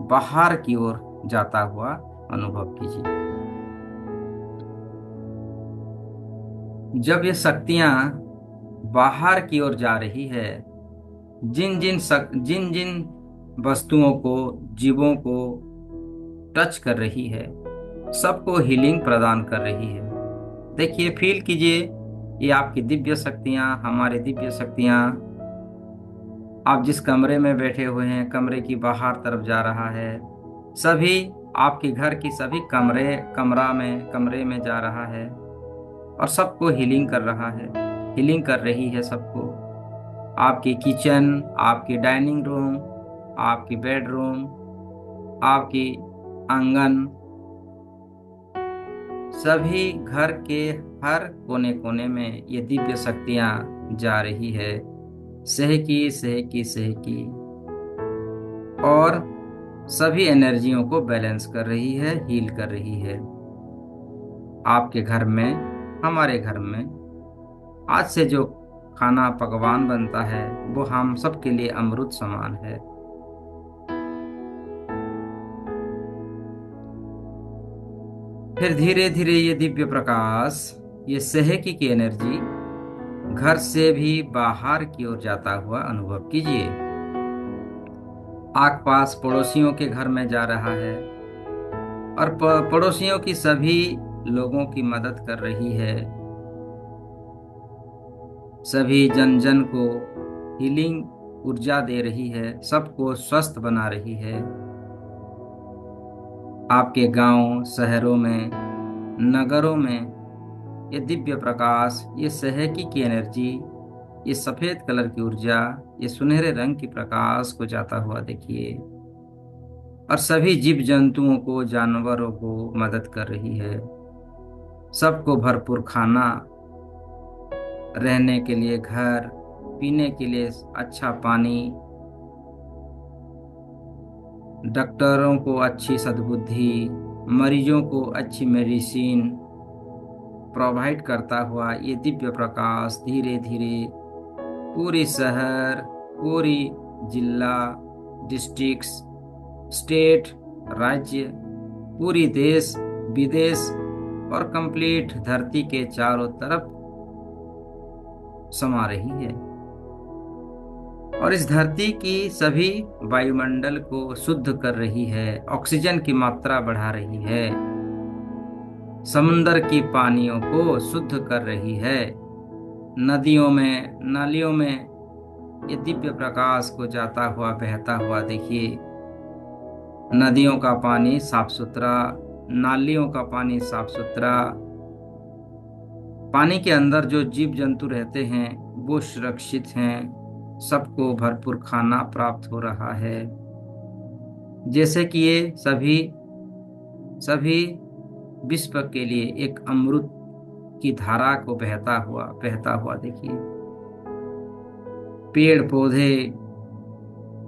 बाहर की ओर जाता हुआ अनुभव कीजिए। जब ये शक्तियां बाहर की ओर जा रही है, जिन जिन वस्तुओं को, जीवों को टच कर रही है, सबको हीलिंग प्रदान कर रही है। देखिए, फील कीजिए, ये आपकी दिव्य शक्तियां, हमारी दिव्य शक्तियां, आप जिस कमरे में बैठे हुए हैं, कमरे की बाहर तरफ जा रहा है। सभी आपके घर की सभी कमरे में जा रहा है और सबको हीलिंग कर रहा है, हीलिंग कर रही है सबको। आपकी किचन, आपकी डाइनिंग रूम, आपकी बेडरूम, आपकी आंगन, सभी घर के हर कोने कोने में ये दिव्य शक्तियां जा रही है, सहकी सहकी सहकी, और सभी एनर्जियों को बैलेंस कर रही है, हील कर रही है। आपके घर में, हमारे घर में आज से जो खाना पकवान बनता है वो हम सबके लिए अमृत समान है। फिर धीरे धीरे ये दिव्य प्रकाश, ये सहकी की एनर्जी घर से भी बाहर की ओर जाता हुआ अनुभव कीजिए। आस पास पड़ोसियों के घर में जा रहा है और पड़ोसियों की सभी लोगों की मदद कर रही है। सभी जन जन को हीलिंग ऊर्जा दे रही है, सबको स्वस्थ बना रही है। आपके गांव, शहरों में, नगरों में ये दिव्य प्रकाश, ये सहकी की एनर्जी, ये सफेद कलर की ऊर्जा, ये सुनहरे रंग की प्रकाश को जाता हुआ देखिए और सभी जीव जंतुओं को, जानवरों को मदद कर रही है। सबको भरपूर खाना, रहने के लिए घर, पीने के लिए अच्छा पानी, डॉक्टरों को अच्छी सद्बुद्धि, मरीजों को अच्छी मेडिसिन प्रोवाइड करता हुआ ये दिव्य प्रकाश धीरे धीरे पूरी शहर, पूरी जिला, डिस्ट्रिक्ट्स, स्टेट, राज्य, पूरी देश विदेश और कंप्लीट धरती के चारों तरफ समा रही है और इस धरती की सभी वायुमंडल को शुद्ध कर रही है, ऑक्सीजन की मात्रा बढ़ा रही है, समुंदर की पानियों को शुद्ध कर रही है। नदियों में, नालियों में ये दिव्य प्रकाश को जाता हुआ, बहता हुआ देखिए नदियों का पानी साफ सुथरा, नालियों का पानी साफ सुथरा, पानी के अंदर जो जीव जंतु रहते हैं वो सुरक्षित हैं, सबको भरपूर खाना प्राप्त हो रहा है। जैसे कि ये सभी सभी विश्व के लिए एक अमृत की धारा को बहता हुआ देखिए। पेड़ पौधे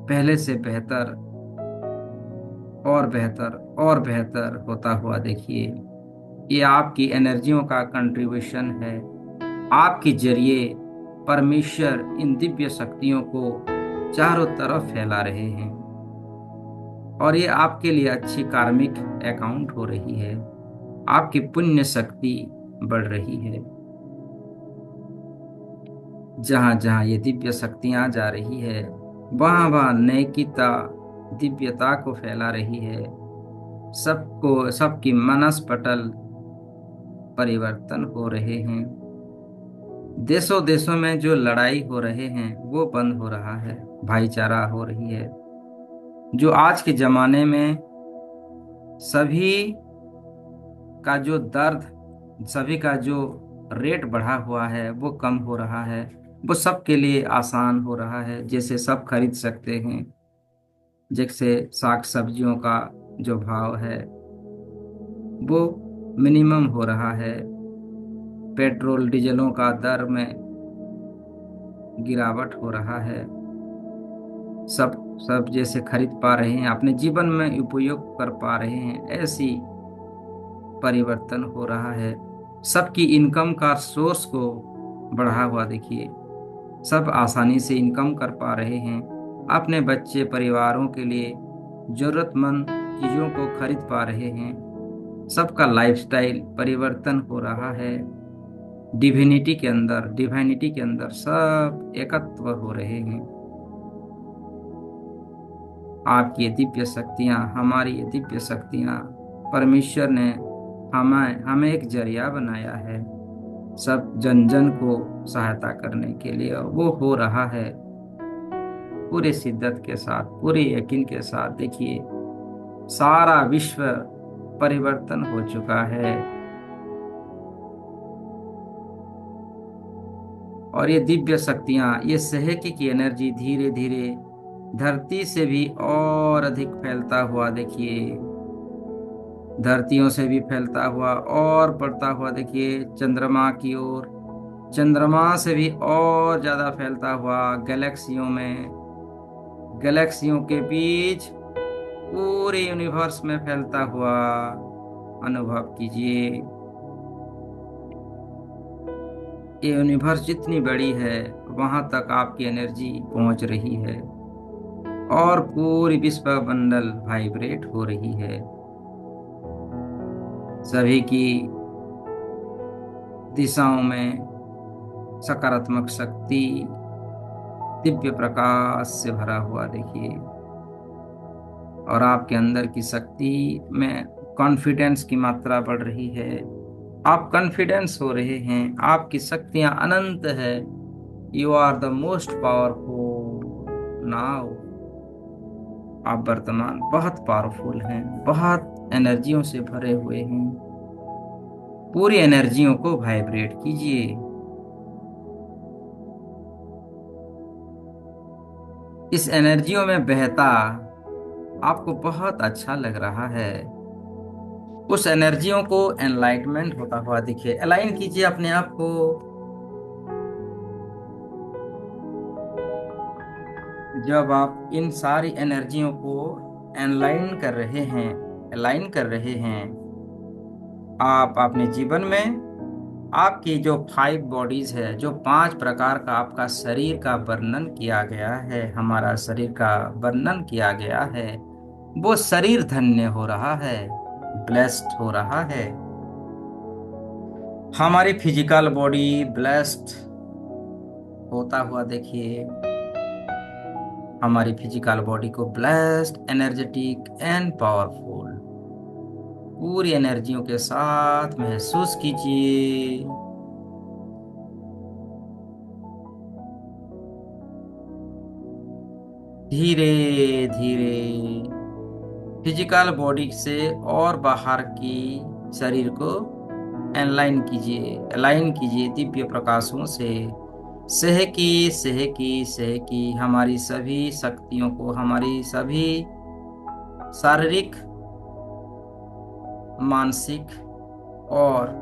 पहले से बेहतर और बेहतर और बेहतर होता हुआ देखिए। ये आपकी एनर्जियों का कंट्रीब्यूशन है। आपके जरिए परमेश्वर इन दिव्य शक्तियों को चारों तरफ फैला रहे हैं और ये आपके लिए अच्छी कार्मिक अकाउंट हो रही है। आपकी पुण्य शक्ति बढ़ रही है। जहां जहां ये दिव्य शक्तियां जा रही है, वहां वहां नैतिकता दिव्यता को फैला रही है। सबको सबकी मनस पटल परिवर्तन हो रहे हैं। देशों देशों में जो लड़ाई हो रहे हैं वो बंद हो रहा है, भाईचारा हो रही है। जो आज के जमाने में सभी का जो दर्द, सभी का जो रेट बढ़ा हुआ है वो कम हो रहा है। वो सबके लिए आसान हो रहा है, जैसे सब खरीद सकते हैं। जैसे साग सब्जियों का जो भाव है वो मिनिमम हो रहा है। पेट्रोल डीजलों का दर में गिरावट हो रहा है। सब सब जैसे खरीद पा रहे हैं, अपने जीवन में उपयोग कर पा रहे हैं, ऐसी परिवर्तन हो रहा है। सबकी इनकम का सोर्स को बढ़ा हुआ देखिए। सब आसानी से इनकम कर पा रहे हैं, अपने बच्चे परिवारों के लिए जरूरतमंद चीजों को खरीद पा रहे हैं। सबका लाइफस्टाइल परिवर्तन हो रहा है। डिविनिटी के अंदर सब एकत्व हो रहे हैं। आपकी ये दिव्य शक्तियां, हमारी ये दिव्य शक्तियां, परमेश्वर ने हमें हमें एक जरिया बनाया है सब जन जन को सहायता करने के लिए। और वो हो रहा है पूरे शिद्दत के साथ, पूरे यकीन के साथ। देखिए सारा विश्व परिवर्तन हो चुका है और ये दिव्य शक्तियां, ये सहकी की एनर्जी धीरे धीरे धरती से भी और अधिक फैलता हुआ देखिए। धरतियों से भी फैलता हुआ और बढ़ता हुआ देखिए चंद्रमा की ओर। चंद्रमा से भी और ज्यादा फैलता हुआ गैलेक्सियों में, गैलेक्सियों के बीच पूरे यूनिवर्स में फैलता हुआ अनुभव कीजिए। ये यूनिवर्स जितनी बड़ी है वहां तक आपकी एनर्जी पहुंच रही है और पूरी विश्व मंडल वाइब्रेट हो रही है। सभी की दिशाओं में सकारात्मक शक्ति दिव्य प्रकाश से भरा हुआ देखिए। और आपके अंदर की शक्ति में कॉन्फिडेंस की मात्रा बढ़ रही है। आप कॉन्फिडेंस हो रहे हैं, आपकी शक्तियां अनंत है। You are the most powerful now. आप वर्तमान बहुत पावरफुल हैं, बहुत एनर्जियों से भरे हुए हैं। पूरी एनर्जियों को वाइब्रेट कीजिए। इस एनर्जियों में बहता आपको बहुत अच्छा लग रहा है। उस एनर्जियों को एनलाइटमेंट होता हुआ दिखे। अलाइन कीजिए अपने आप को। जब आप इन सारी एनर्जियों को एनलाइन कर रहे हैं, अलाइन कर रहे हैं, आप अपने जीवन में आपकी जो 5 बॉडीज है, जो 5 प्रकार का आपका शरीर का वर्णन किया गया है, हमारा शरीर का वर्णन किया गया है, वो शरीर धन्य हो रहा है, ब्लेस्ड हो रहा है। हमारी फिजिकल बॉडी ब्लेस्ड होता हुआ देखिए। हमारी फिजिकल बॉडी को ब्लेस्ड, एनर्जेटिक एंड पावरफुल पूरी एनर्जियों के साथ महसूस कीजिए। धीरे धीरे फिजिकल बॉडी से और बाहर की शरीर को अलाइन कीजिए दिव्य प्रकाशों से। सह की हमारी सभी शक्तियों को, हमारी सभी शारीरिक, मानसिक और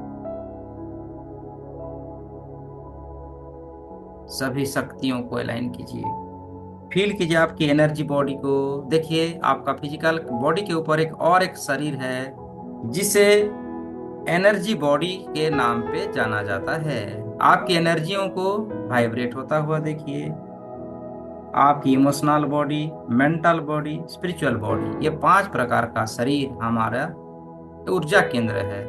सभी शक्तियों को अलाइन कीजिए। फील कीजिए आपकी एनर्जी बॉडी को। देखिए आपका फिजिकल बॉडी के ऊपर एक शरीर है जिसे एनर्जी बॉडी के नाम पे जाना जाता है। आपकी एनर्जियों को वाइब्रेट होता हुआ देखिए। आपकी emotional body, mental body, spiritual body, ये 5 प्रकार का शरीर हमारा ऊर्जा केंद्र है।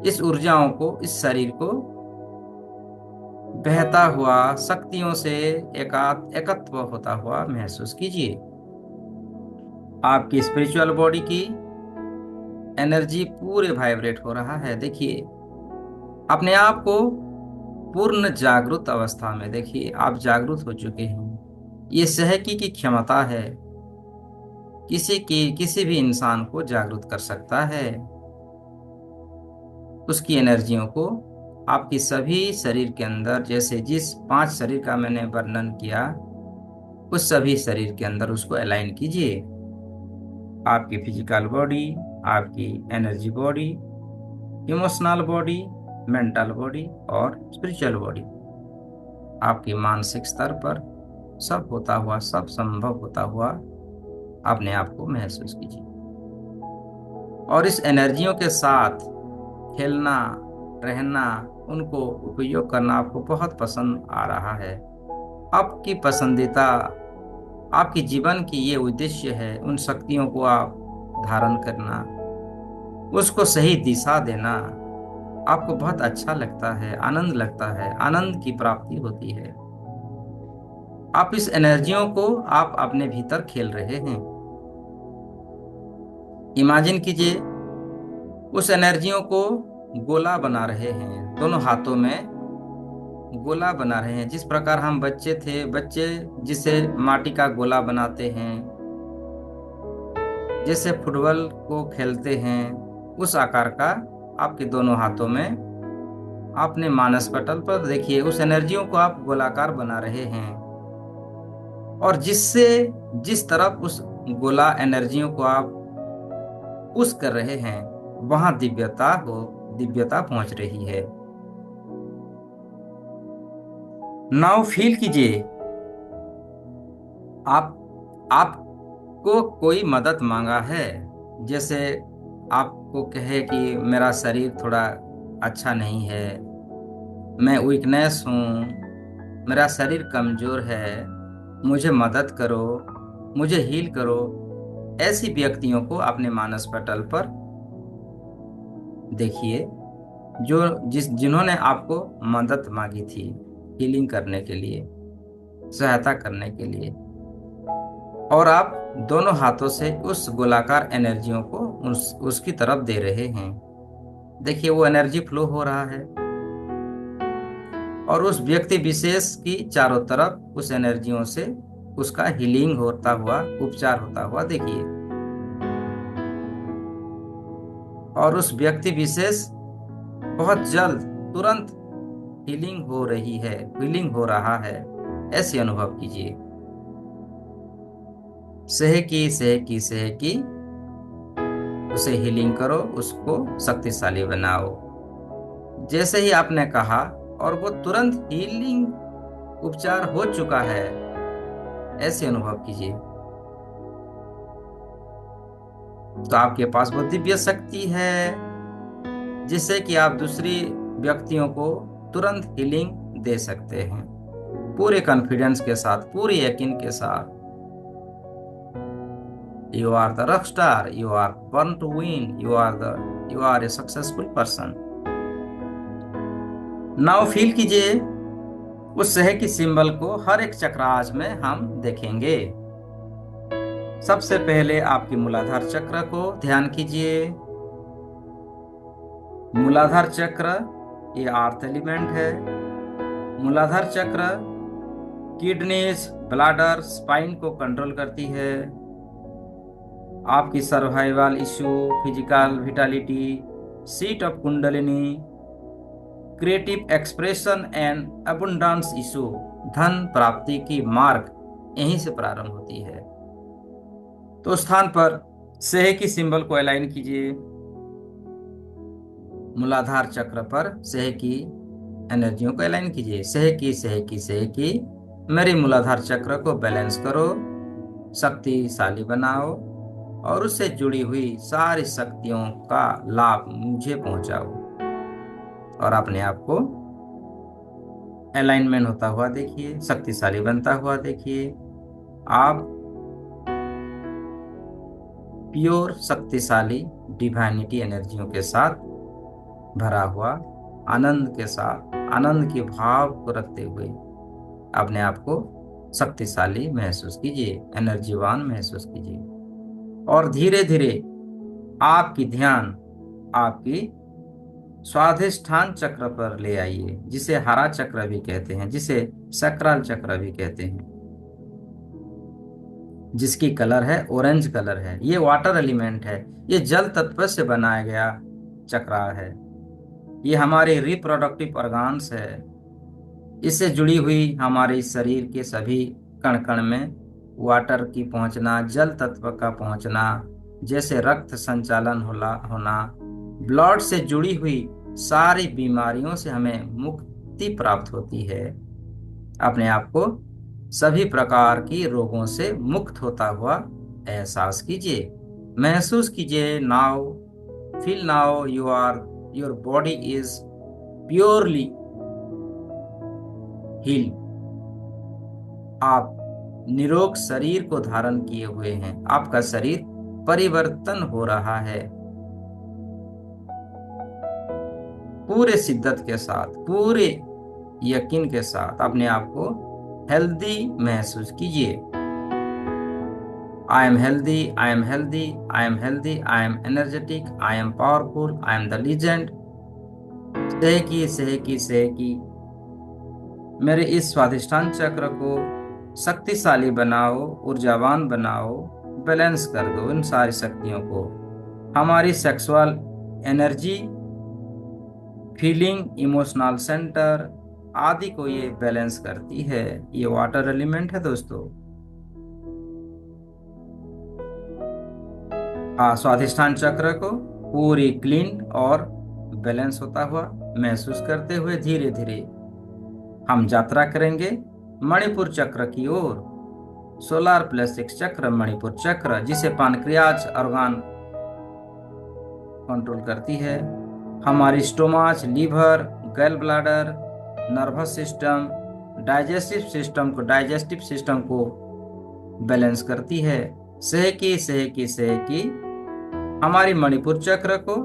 इस ऊर्जाओं को, इस शरीर को बहता हुआ शक्तियों से एकत्व होता हुआ महसूस कीजिए। आपकी स्पिरिचुअल बॉडी की एनर्जी पूरे वाइब्रेट हो रहा है। देखिए अपने आप को पूर्ण जागृत अवस्था में देखिए, आप जागृत हो चुके हैं। ये सहकी की क्षमता है, किसी भी इंसान को जागृत कर सकता है। उसकी एनर्जियों को आपकी सभी शरीर के अंदर, जैसे जिस 5 शरीर का मैंने वर्णन किया, उस सभी शरीर के अंदर उसको अलाइन कीजिए। आपकी फिजिकल बॉडी, आपकी energy body, emotional body, mental body और स्पिरिचुअल बॉडी, आपकी मानसिक स्तर पर सब होता हुआ, सब संभव होता हुआ अपने आप को महसूस कीजिए। और इस एनर्जियों के साथ खेलना, रहना, उनको उपयोग करना आपको बहुत पसंद आ रहा है। आपकी पसंदीदा, आपकी जीवन की ये उद्देश्य है, उन शक्तियों को आप धारण करना, उसको सही दिशा देना। आपको बहुत अच्छा लगता है, आनंद लगता है, आनंद की प्राप्ति होती है। आप इस एनर्जियों को आप अपने भीतर खेल रहे हैं। इमेजिन कीजिए उस एनर्जियों को गोला बना रहे हैं, दोनों हाथों में गोला बना रहे हैं। जिस प्रकार हम बच्चे जिसे माटी का गोला बनाते हैं, जैसे फुटबॉल को खेलते हैं, उस आकार का आपके दोनों हाथों में, आपने मानस पटल पर देखिए उस एनर्जियों को आप गोलाकार बना रहे हैं। और जिस तरफ उस गोला एनर्जियों को आप पुश कर रहे हैं, वहां दिव्यता पहुंच रही है। नाउ फील कीजिए आपको कोई मदद मांगा है। जैसे आपको कहे कि मेरा शरीर थोड़ा अच्छा नहीं है, मैं वीकनेस हूँ, मेरा शरीर कमजोर है, मुझे मदद करो, मुझे हील करो। ऐसी व्यक्तियों को अपने मानस पटल पर देखिए, जिन्होंने आपको मदद मांगी थी हीलिंग करने के लिए, सहायता करने के लिए। और आप दोनों हाथों से उस गोलाकार एनर्जियों को उसकी तरफ दे रहे हैं। देखिए वो एनर्जी फ्लो हो रहा है और उस व्यक्ति विशेष की चारों तरफ उस एनर्जियों से उसका हीलिंग होता हुआ, उपचार होता हुआ देखिए। और उस व्यक्ति विशेष बहुत जल्द, तुरंत हीलिंग हो रहा है, ऐसे अनुभव कीजिए। सह की उसे हीलिंग करो, उसको शक्तिशाली बनाओ। जैसे ही आपने कहा और वो तुरंत हीलिंग, उपचार हो चुका है, ऐसे अनुभव कीजिए। तो आपके पास वो दिव्य शक्ति है जिससे कि आप दूसरी व्यक्तियों को तुरंत हीलिंग दे सकते हैं, पूरे कॉन्फिडेंस के साथ, पूरे यकीन के साथ। You are the rock star. You are born to win. You are a successful person. Now feel कीजिए उस सह की सिंबल को हर एक चक्राज में हम देखेंगे। सबसे पहले आपकी मूलाधार चक्र को ध्यान कीजिए। मूलाधार चक्र ये अर्थ एलिमेंट है। मूलाधार चक्र किडनीज, ब्लैडर, स्पाइन को कंट्रोल करती है। आपकी survival issue, physical vitality, seat of kundalini, creative expression and abundance issue, धन प्राप्ति की मार्ग यहीं से प्रारंभ होती है। तो स्थान पर सेह की सिंबल को अलाइन कीजिए। मूलाधार चक्र पर सेह की एनर्जियों को अलाइन कीजिए। सेह की, सेह की, सेह की, मेरे मूलाधार चक्र को बैलेंस करो, शक्तिशाली बनाओ और उससे जुड़ी हुई सारी शक्तियों का लाभ मुझे पहुंचाओ। और अपने आप को अलाइनमेंट होता हुआ देखिए, शक्तिशाली बनता हुआ देखिए। आप प्योर शक्तिशाली डिवाइनिटी एनर्जियों के साथ भरा हुआ, आनंद के साथ, आनंद के भाव को रखते हुए अपने आप को शक्तिशाली महसूस कीजिए, एनर्जीवान महसूस कीजिए। और धीरे धीरे आपकी ध्यान आपकी स्वाधिष्ठान चक्र पर ले आइए, जिसे हरा चक्र भी कहते हैं, जिसे सकराल चक्र भी कहते हैं, जिसकी कलर है ऑरेंज कलर है। ये वाटर एलिमेंट है, ये जल तत्व से बनाया गया चक्र है। ये हमारे रिप्रोडक्टिव ऑर्गन्स है। इससे जुड़ी हुई हमारे शरीर के सभी कण कण में वाटर की पहुंचना, जल तत्व का पहुंचना, जैसे रक्त संचालन होना, ब्लड से जुड़ी हुई सारी बीमारियों से हमें मुक्ति प्राप्त होती है। अपने आप को सभी प्रकार की रोगों से मुक्त होता हुआ एहसास कीजिए, महसूस कीजिए। Now feel, now your body is purely heal. आप निरोग शरीर को धारण किए हुए हैं, आपका शरीर परिवर्तन हो रहा है। पूरे शिद्दत के साथ, पूरे यकीन के साथ अपने आप को हेल्दी महसूस कीजिए। I am healthy, I am healthy, I am healthy, I am energetic, I am powerful, I am the legend. सेहकी, सेहकी, सेहकी, मेरे इस स्वाधिष्ठान चक्र को शक्तिशाली बनाओ, ऊर्जावान बनाओ, बैलेंस कर दो इन सारी शक्तियों को। हमारी sexual energy, feeling, emotional centre आदि को ये बैलेंस करती है। ये वाटर एलिमेंट है दोस्तों। स्वाधिष्ठान चक्र को पूरी क्लीन और बैलेंस होता हुआ महसूस करते हुए धीरे धीरे हम यात्रा करेंगे मणिपुर चक्र की ओर। सोलार प्लेक्स चक्र, मणिपुर चक्र, जिसे पानक्रियाज ऑर्गन कंट्रोल करती है। हमारी stomach, liver, gall bladder, nervous system, digestive system को बैलेंस करती है। सेहकी, सेहकी, सेहकी, हमारी मणिपुर चक्र को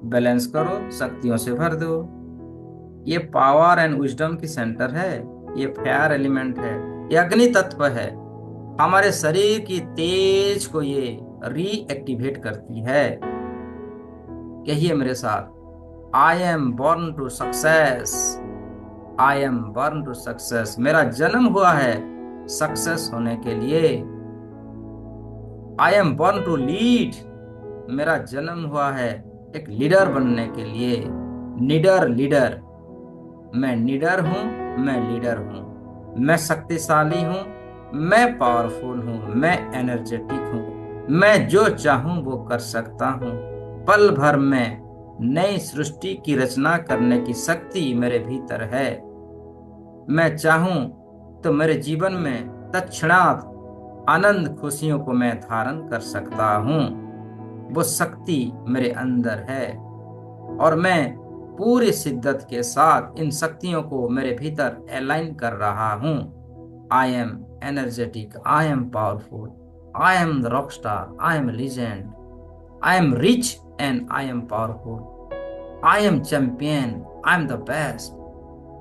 बैलेंस करो, शक्तियों से भर दो। ये पावर एंड विजडम की सेंटर है। ये फायर एलिमेंट है, ये अग्नि तत्व है। हमारे शरीर की तेज को ये रीएक्टिवेट करती है। कहिए मेरे साथ, I am born to success, I am born to success. मेरा जन्म हुआ है सक्सेस होने के लिए। I am born to lead, मेरा जन्म हुआ है एक लीडर बनने के लिए। लीडर, लीडर, मैं लीडर हूं, मैं लीडर हूं, मैं शक्तिशाली हूं, मैं पावरफुल हूं, मैं एनर्जेटिक हूं, मैं जो चाहूं वो कर सकता हूं। पल भर में नई सृष्टि की रचना करने की शक्ति मेरे भीतर है। मैं चाहूं तो मेरे जीवन में तत्क्षणात आनंद, खुशियों को मैं धारण कर सकता हूं। वो शक्ति मेरे अंदर है और मैं पूरी शिद्दत के साथ इन शक्तियों को मेरे भीतर अलाइन कर रहा हूं। आई am energetic, I am powerful, I am the rock star, I am legend, I am rich and I am powerful, I M champion, I am the best,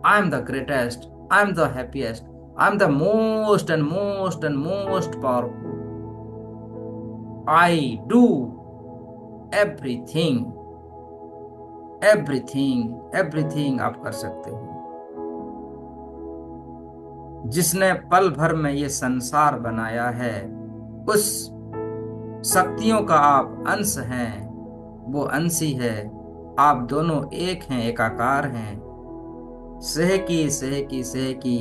I am the greatest, I am the happiest, I am the most and most and most powerful. I do everything, everything, everything आप कर सकते हो। जिसने पल भर में ये संसार बनाया है, उस शक्तियों का आप अंश हैं, वो अंश ही है। आप दोनों एक हैं, एकाकार हैं। सहकी सहकी सहकी,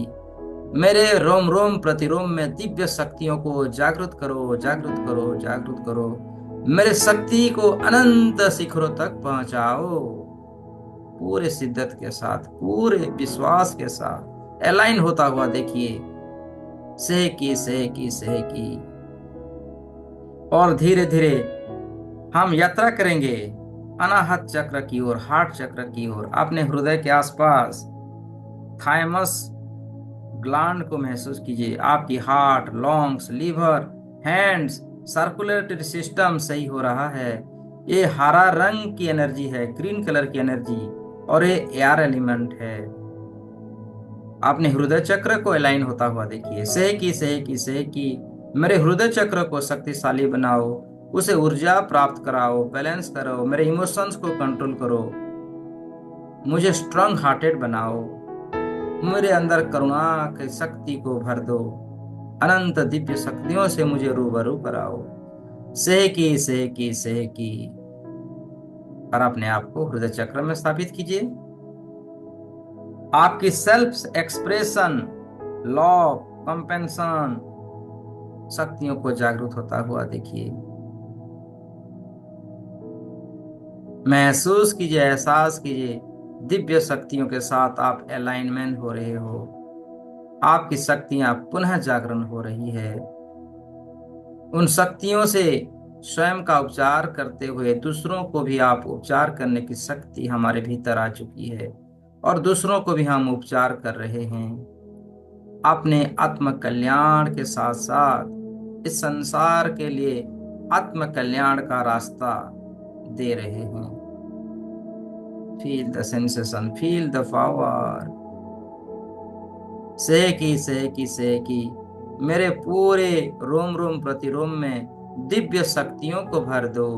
मेरे रोम रोम प्रतिरोम में दिव्य शक्तियों को जागृत करो, जागृत करो, जागृत करो। मेरे शक्ति को अनंत शिखरों तक पहुंचाओ। पूरे शिद्दत के साथ, पूरे विश्वास के साथ अलाइन होता हुआ देखिए। सहकी सहकी सहकी। और धीरे धीरे हम यात्रा करेंगे अनाहत चक्र की ओर, हार्ट चक्र की ओर। अपने हृदय के आसपास थाइमस ग्लैंड को महसूस कीजिए। आपकी heart, lungs, liver, hands, circulatory system सही हो रहा है। ये हरा रंग की एनर्जी है, ग्रीन कलर की एनर्जी, और ये एयर एलिमेंट है। आपने हृदय चक्र को अलाइन होता हुआ देखिए। सहकी सहकी सहकी, मेरे हृदय चक्र को शक्तिशाली बनाओ, उसे ऊर्जा प्राप्त कराओ, बैलेंस करो, मेरे इमोशंस को कंट्रोल करो, मुझे स्ट्रांग हार्टेड बनाओ, मेरे अंदर करुणा की शक्ति को भर दो, अनंत दिव्य शक्तियों से मुझे रूबरू कराओ। सहकी सहकी सहकी। और अपने आप को हृदय चक्र में स्थापित कीजिए। आपकी सेल्फ एक्सप्रेशन, लव, कंपेंशन शक्तियों को जागृत होता हुआ देखिए। महसूस कीजिए, एहसास कीजिए, दिव्य शक्तियों के साथ आप अलाइनमेंट हो रहे हो। आपकी शक्तियां पुनः जागरण हो रही है। उन शक्तियों से स्वयं का उपचार करते हुए दूसरों को भी आप उपचार करने की शक्ति हमारे भीतर आ चुकी है, और दूसरों को भी हम उपचार कर रहे हैं। अपने आत्म कल्याण के साथ साथ इस संसार के लिए आत्म कल्याण का रास्ता दे रहे हैं। Feel the sensation, feel the power. सहकी सहकी सहकी, मेरे पूरे रोम रोम प्रतिरोम में दिव्य शक्तियों को भर दो।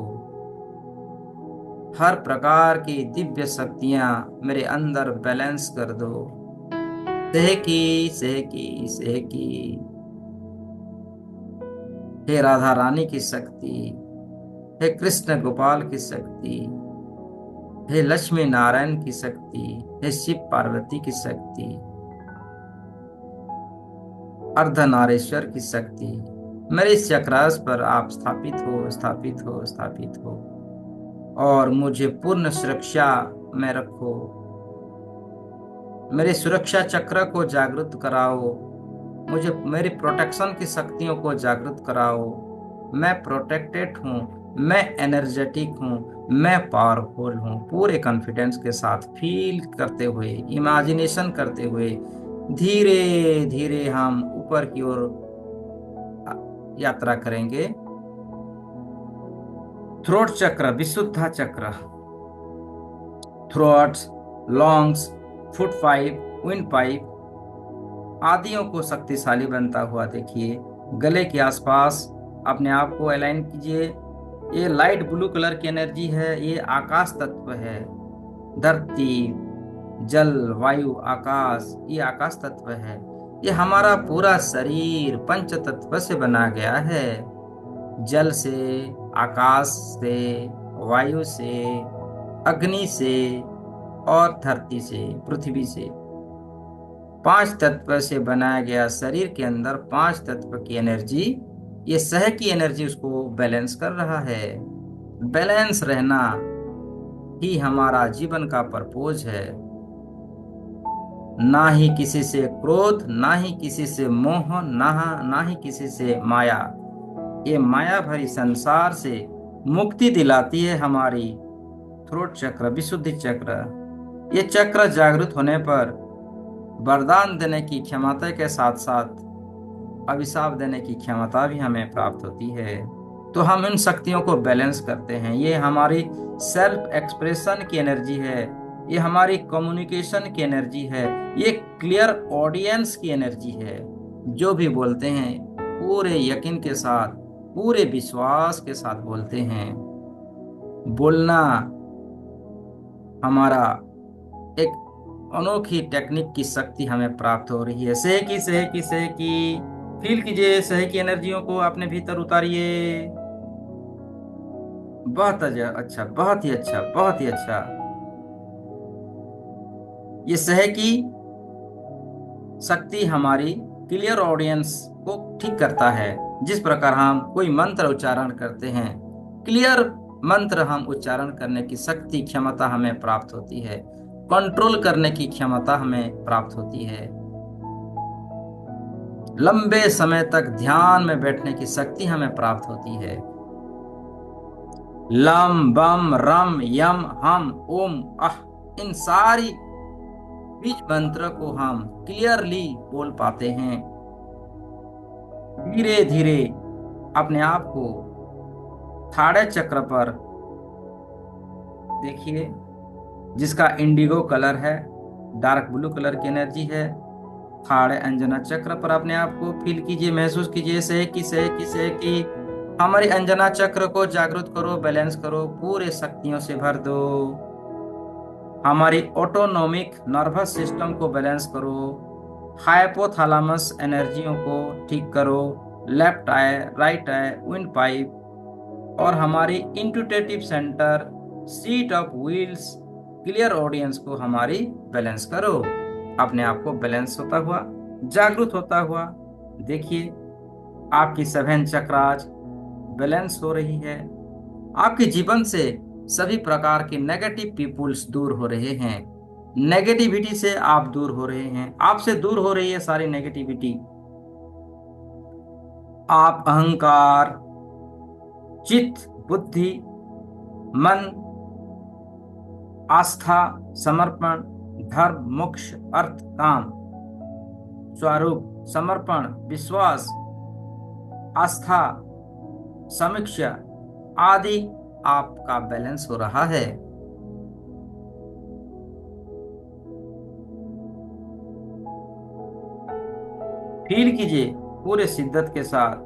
हर प्रकार की दिव्य शक्तियां मेरे अंदर बैलेंस कर दो। सहकी सहकी सहकी। हे राधा रानी की शक्ति, हे कृष्ण गोपाल की शक्ति, हे लक्ष्मी नारायण की शक्ति, हे शिव पार्वती की शक्ति, अर्धनारीश्वर की शक्ति, मेरे इस चक्रास पर आप स्थापित हो, स्थापित हो, स्थापित हो, और मुझे पूर्ण सुरक्षा में रखो। मेरे सुरक्षा चक्र को जागृत कराओ, मुझे मेरी प्रोटेक्शन की शक्तियों को जागृत कराओ। मैं प्रोटेक्टेड हूँ, मैं एनर्जेटिक हूँ, मैं पावरफुल हूँ। पूरे कॉन्फिडेंस के साथ फील करते हुए, इमेजिनेशन करते हुए धीरे धीरे हम ऊपर की ओर यात्रा करेंगे। थ्रोट चक्र, विशुद्धा चक्र, throat, lungs, food pipe, wind pipe आदियों को शक्तिशाली बनता हुआ देखिए। गले के आसपास अपने आप को अलाइन कीजिए। ये लाइट ब्लू कलर की एनर्जी है, ये आकाश तत्व है। धरती, जल, वायु, आकाश, ये आकाश तत्व है। ये हमारा पूरा शरीर पंच तत्व से बना गया है। जल से, आकाश से, वायु से, अग्नि से, और धरती से, पृथ्वी से, पांच तत्व से बनाया गया शरीर के अंदर पांच तत्व की एनर्जी, ये सह की एनर्जी उसको बैलेंस कर रहा है। बैलेंस रहना ही हमारा जीवन का पर्पोज है। ना ही किसी से क्रोध, ना ही किसी से मोह, ना ही किसी से माया। ये माया भरी संसार से मुक्ति दिलाती है हमारी थ्रोट चक्र, विशुद्धि चक्र। ये चक्र जागृत होने पर वरदान देने की क्षमता के साथ साथ अभिशाप देने की क्षमता भी हमें प्राप्त होती है। तो हम इन शक्तियों को बैलेंस करते हैं। ये हमारी सेल्फ एक्सप्रेशन की एनर्जी है, ये हमारी कम्युनिकेशन की एनर्जी है, ये क्लियर ऑडियंस की एनर्जी है। जो भी बोलते हैं पूरे यकीन के साथ, पूरे विश्वास के साथ बोलते हैं। बोलना हमारा एक अनोखी टेक्निक की शक्ति हमें प्राप्त हो रही है। सहकी सहकी सहकी, फील कीजिए, सह की एनर्जियों को अपने भीतर उतारिए। बहुत अच्छा, बहुत ही अच्छा, बहुत ही अच्छा। ये सह की शक्ति हमारी क्लियर ऑडियंस को ठीक करता है। जिस प्रकार हम कोई मंत्र उच्चारण करते हैं, क्लियर मंत्र हम उच्चारण करने की शक्ति, क्षमता हमें प्राप्त होती है। कंट्रोल करने की क्षमता हमें प्राप्त होती है। लंबे समय तक ध्यान में बैठने की शक्ति हमें प्राप्त होती है। लम बम रम यम हम ओम अह, इन सारी बीज मंत्र को हम क्लियरली बोल पाते हैं। धीरे धीरे अपने आप को थाड़े चक्र पर देखिए, जिसका इंडिगो कलर है, डार्क ब्लू कलर की एनर्जी है। थाड़े अंजना चक्र पर अपने आप को फील कीजिए, महसूस कीजिए। सह की हमारी अंजना चक्र को जागृत करो, बैलेंस करो, पूरे शक्तियों से भर दो। हमारी ऑटोनोमिक नर्वस सिस्टम को बैलेंस करो। हाइपोथैलेमस एनर्जियों को ठीक करो। Left eye, right eye, wind pipe और हमारी intuitive center, seat of wheels, clear audience को हमारी बैलेंस करो। अपने आप को बैलेंस होता हुआ, जागृत होता हुआ देखिए। आपकी 7 चक्राज बैलेंस हो रही है। आपके जीवन से सभी प्रकार के नेगेटिव पीपुल्स दूर हो रहे हैं। नेगेटिविटी से आप दूर हो रहे हैं, आपसे दूर हो रही है सारी नेगेटिविटी। आप अहंकार, चित्त, बुद्धि, मन, आस्था, समर्पण, धर्म, मोक्ष, अर्थ, काम, स्वरूप, समर्पण, विश्वास, आस्था, समीक्षा आदि आपका बैलेंस हो रहा है। फील कीजिए पूरे शिद्दत के साथ।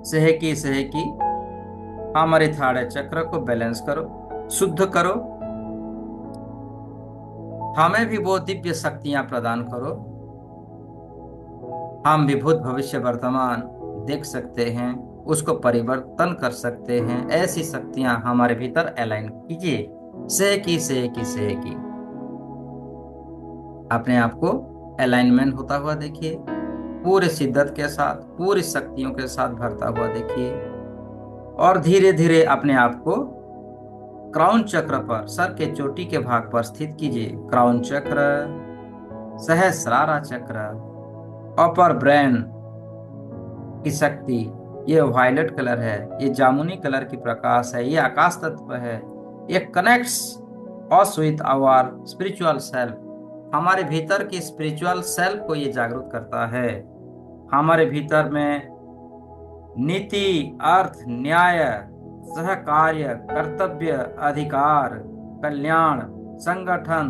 सह की हमारे थाड़े चक्र को बैलेंस करो, शुद्ध करो। हमें भी वो दिव्य शक्तियां प्रदान करो। हम भी भूत भविष्य वर्तमान देख सकते हैं, उसको परिवर्तन कर सकते हैं। ऐसी शक्तियां हमारे भीतर अलाइन कीजिए। सह की अपने आप को अलाइनमेंट होता हुआ देखिए। पूरे शिद्दत के साथ, पूरी शक्तियों के साथ भरता हुआ देखिए। और धीरे धीरे अपने आप को क्राउन चक्र पर, सर के चोटी के भाग पर स्थित कीजिए। क्राउन चक्र, सहस्रारा चक्र, अपर ब्रेन की शक्ति, ये वायलेट कलर है, ये जामुनी कलर की प्रकाश है, ये आकाश तत्व है। ये connects us with our spiritual self. हमारे भीतर की स्पिरिचुअल सेल्फ को ये जागरूक करता है। हमारे भीतर में नीति, अर्थ, न्याय, सहकार्य, कर्तव्य, अधिकार, कल्याण, संगठन,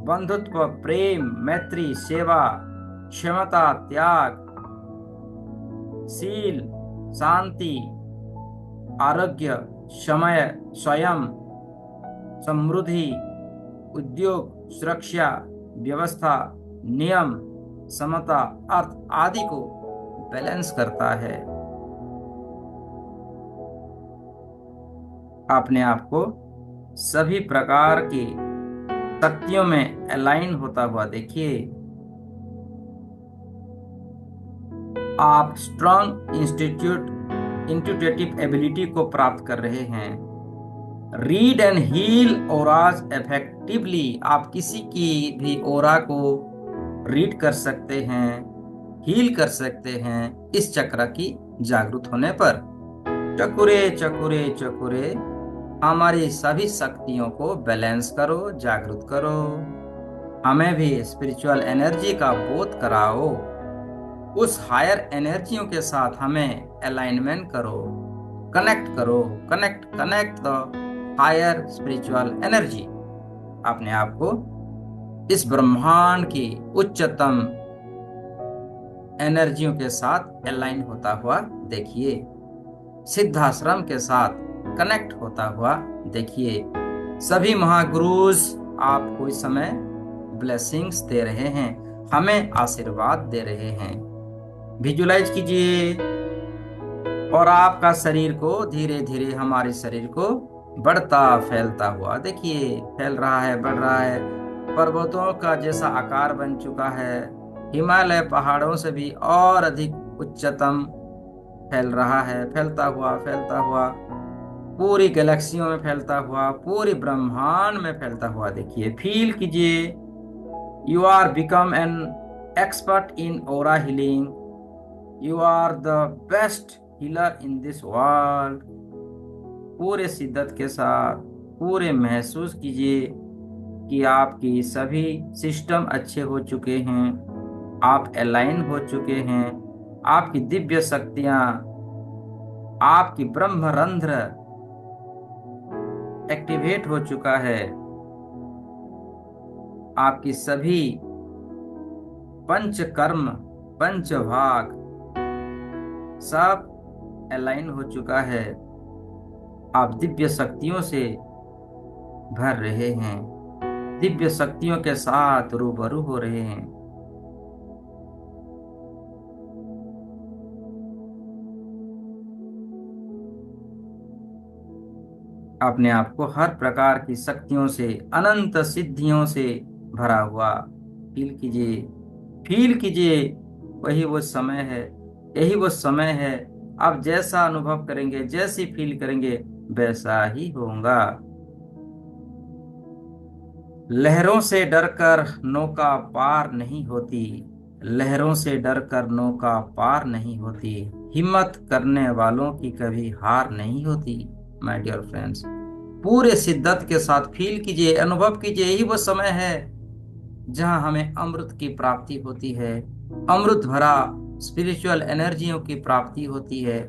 बंधुत्व, प्रेम, मैत्री, सेवा, क्षमता, त्याग, शील, शांति, आरोग्य, समय, स्वयं, समृद्धि, उद्योग, सुरक्षा, व्यवस्था, नियम, समता, अर्थ आदि को बैलेंस करता है। अपने आप को सभी प्रकार की शक्तियों में अलाइन होता हुआ देखिए। आप स्ट्रॉन्ग इंट्यूटेटिव एबिलिटी को प्राप्त कर रहे हैं। Read and heal auras effectively. आप किसी की भी ओरा को रीड कर सकते हैं, हील कर सकते हैं इस चक्र की जागृत होने पर। चकुरे चकुरे चकुरे हमारी सभी शक्तियों को बैलेंस करो, जागृत करो। हमें भी स्पिरिचुअल एनर्जी का बोध कराओ। उस हायर एनर्जियों के साथ हमें अलाइनमेंट करो, कनेक्ट करो। Connect the higher spiritual energy. अपने आप को इस ब्रह्मांड की उच्चतम एनर्जियों के साथ अलाइन होता हुआ देखिए। सिद्धाश्रम के साथ कनेक्ट होता हुआ देखिए। सभी महागुरुज आपको इस समय ब्लेसिंग्स दे रहे हैं, हमें आशीर्वाद दे रहे हैं। विजुलाइज कीजिए और आपका शरीर को धीरे धीरे, हमारे शरीर को बढ़ता फैलता हुआ देखिए, फैल रहा है, बढ़ रहा है, पर्वतों का जैसा आकार बन चुका है, हिमालय पहाड़ों से भी और अधिक उच्चतम फैल रहा है, फैलता हुआ पूरी गैलेक्सियों में फैलता हुआ, पूरी ब्रह्मांड में फैलता हुआ देखिए, फील कीजिए। You are become an expert in aura healing, you are the best healer in this world. पूरे शिद्दत के साथ पूरे महसूस कीजिए कि आपकी सभी सिस्टम अच्छे हो चुके हैं, आप अलाइन हो चुके हैं, आपकी दिव्य शक्तियां, आपकी ब्रह्मरंध्र एक्टिवेट हो चुका है, आपकी सभी पंच कर्म, पंच भाग सब अलाइन हो चुका है, आप दिव्य शक्तियों से भर रहे हैं, दिव्य शक्तियों के साथ रूबरू हो रहे हैं। अपने आप को हर प्रकार की शक्तियों से, अनंत सिद्धियों से भरा हुआ फील कीजिए, फील कीजिए। वही वो समय है, यही वो समय है, आप जैसा अनुभव करेंगे, जैसी फील करेंगे, वैसा ही होगा। लहरों से डरकर नौका पार नहीं होती, लहरों से डरकर नौका पार नहीं होती, हिम्मत करने वालों की कभी हार नहीं होती। माय डियर फ्रेंड्स, पूरे शिद्दत के साथ फील कीजिए, अनुभव कीजिए, यही वो समय है जहां हमें अमृत की प्राप्ति होती है, अमृत भरा स्पिरिचुअल एनर्जियों की प्राप्ति होती है।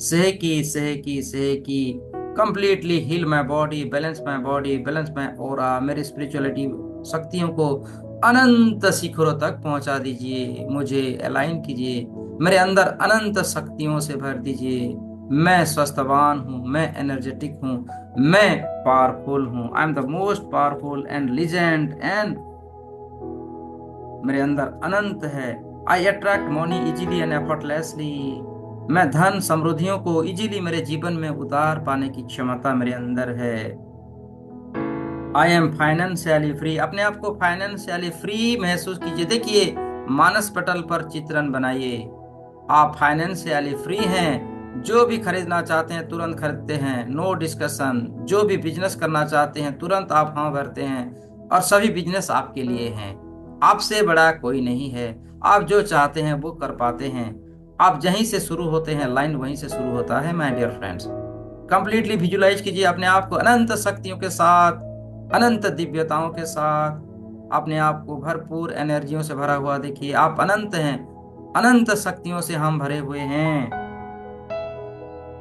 सह की completely heal my body, balance my body, balance my aura, मेरी स्पिरिचुअलिटी शक्तियों को अनंत शिखरों तक पहुंचा दीजिए, मुझे अलाइन कीजिए, मेरे अंदर अनंत शक्तियों से भर दीजिए। मैं स्वस्थवान हूँ, मैं एनर्जेटिक हूँ, मैं पावरफुल हूँ, I am the most powerful and legend, and मेरे अंदर अनंत है। I attract money easily and effortlessly, मैं धन समृद्धियों को इजीली मेरे जीवन में उतार पाने की क्षमता मेरे अंदर है। आई एम फाइनेंशियली फ्री, अपने आप को फाइनेंशियली फ्री महसूस कीजिए। देखिए, मानस पटल पर चित्रण बनाइए, आप फाइनेंशियली फ्री हैं, जो भी खरीदना चाहते हैं तुरंत खरीदते हैं, नो डिस्कशन। जो भी बिजनेस करना चाहते हैं तुरंत आप हाँ भरते हैं, और सभी बिजनेस आपके लिए हैं, आपसे बड़ा कोई नहीं है। आप जो चाहते हैं वो कर पाते हैं, आप जहीं से शुरू होते हैं लाइन वहीं से शुरू होता है। My dear friends, completely visualise कीजिए अपने आप को अनंत शक्तियों के साथ, अनंत दिव्यताओं के साथ, अपने आप को भरपूर एनर्जियों से भरा हुआ देखिए। आप अनंत हैं, अनंत शक्तियों से हम भरे हुए हैं।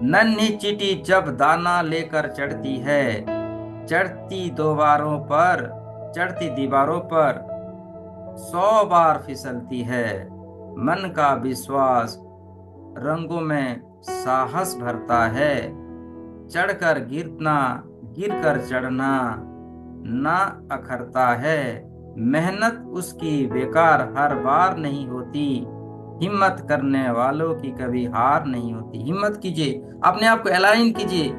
नन्ही चींटी जब दाना लेकर चढ़ती है, चढ़ती दीवारों पर 100 बार फिसलती है। मन का विश्वास रंगों में साहस भरता है, चढ़कर गिरना, गिरकर चढ़ना ना अखरता है। मेहनत उसकी बेकार हर बार नहीं होती, हिम्मत करने वालों की कभी हार नहीं होती। हिम्मत कीजिए, अपने आप को अलाइन कीजिए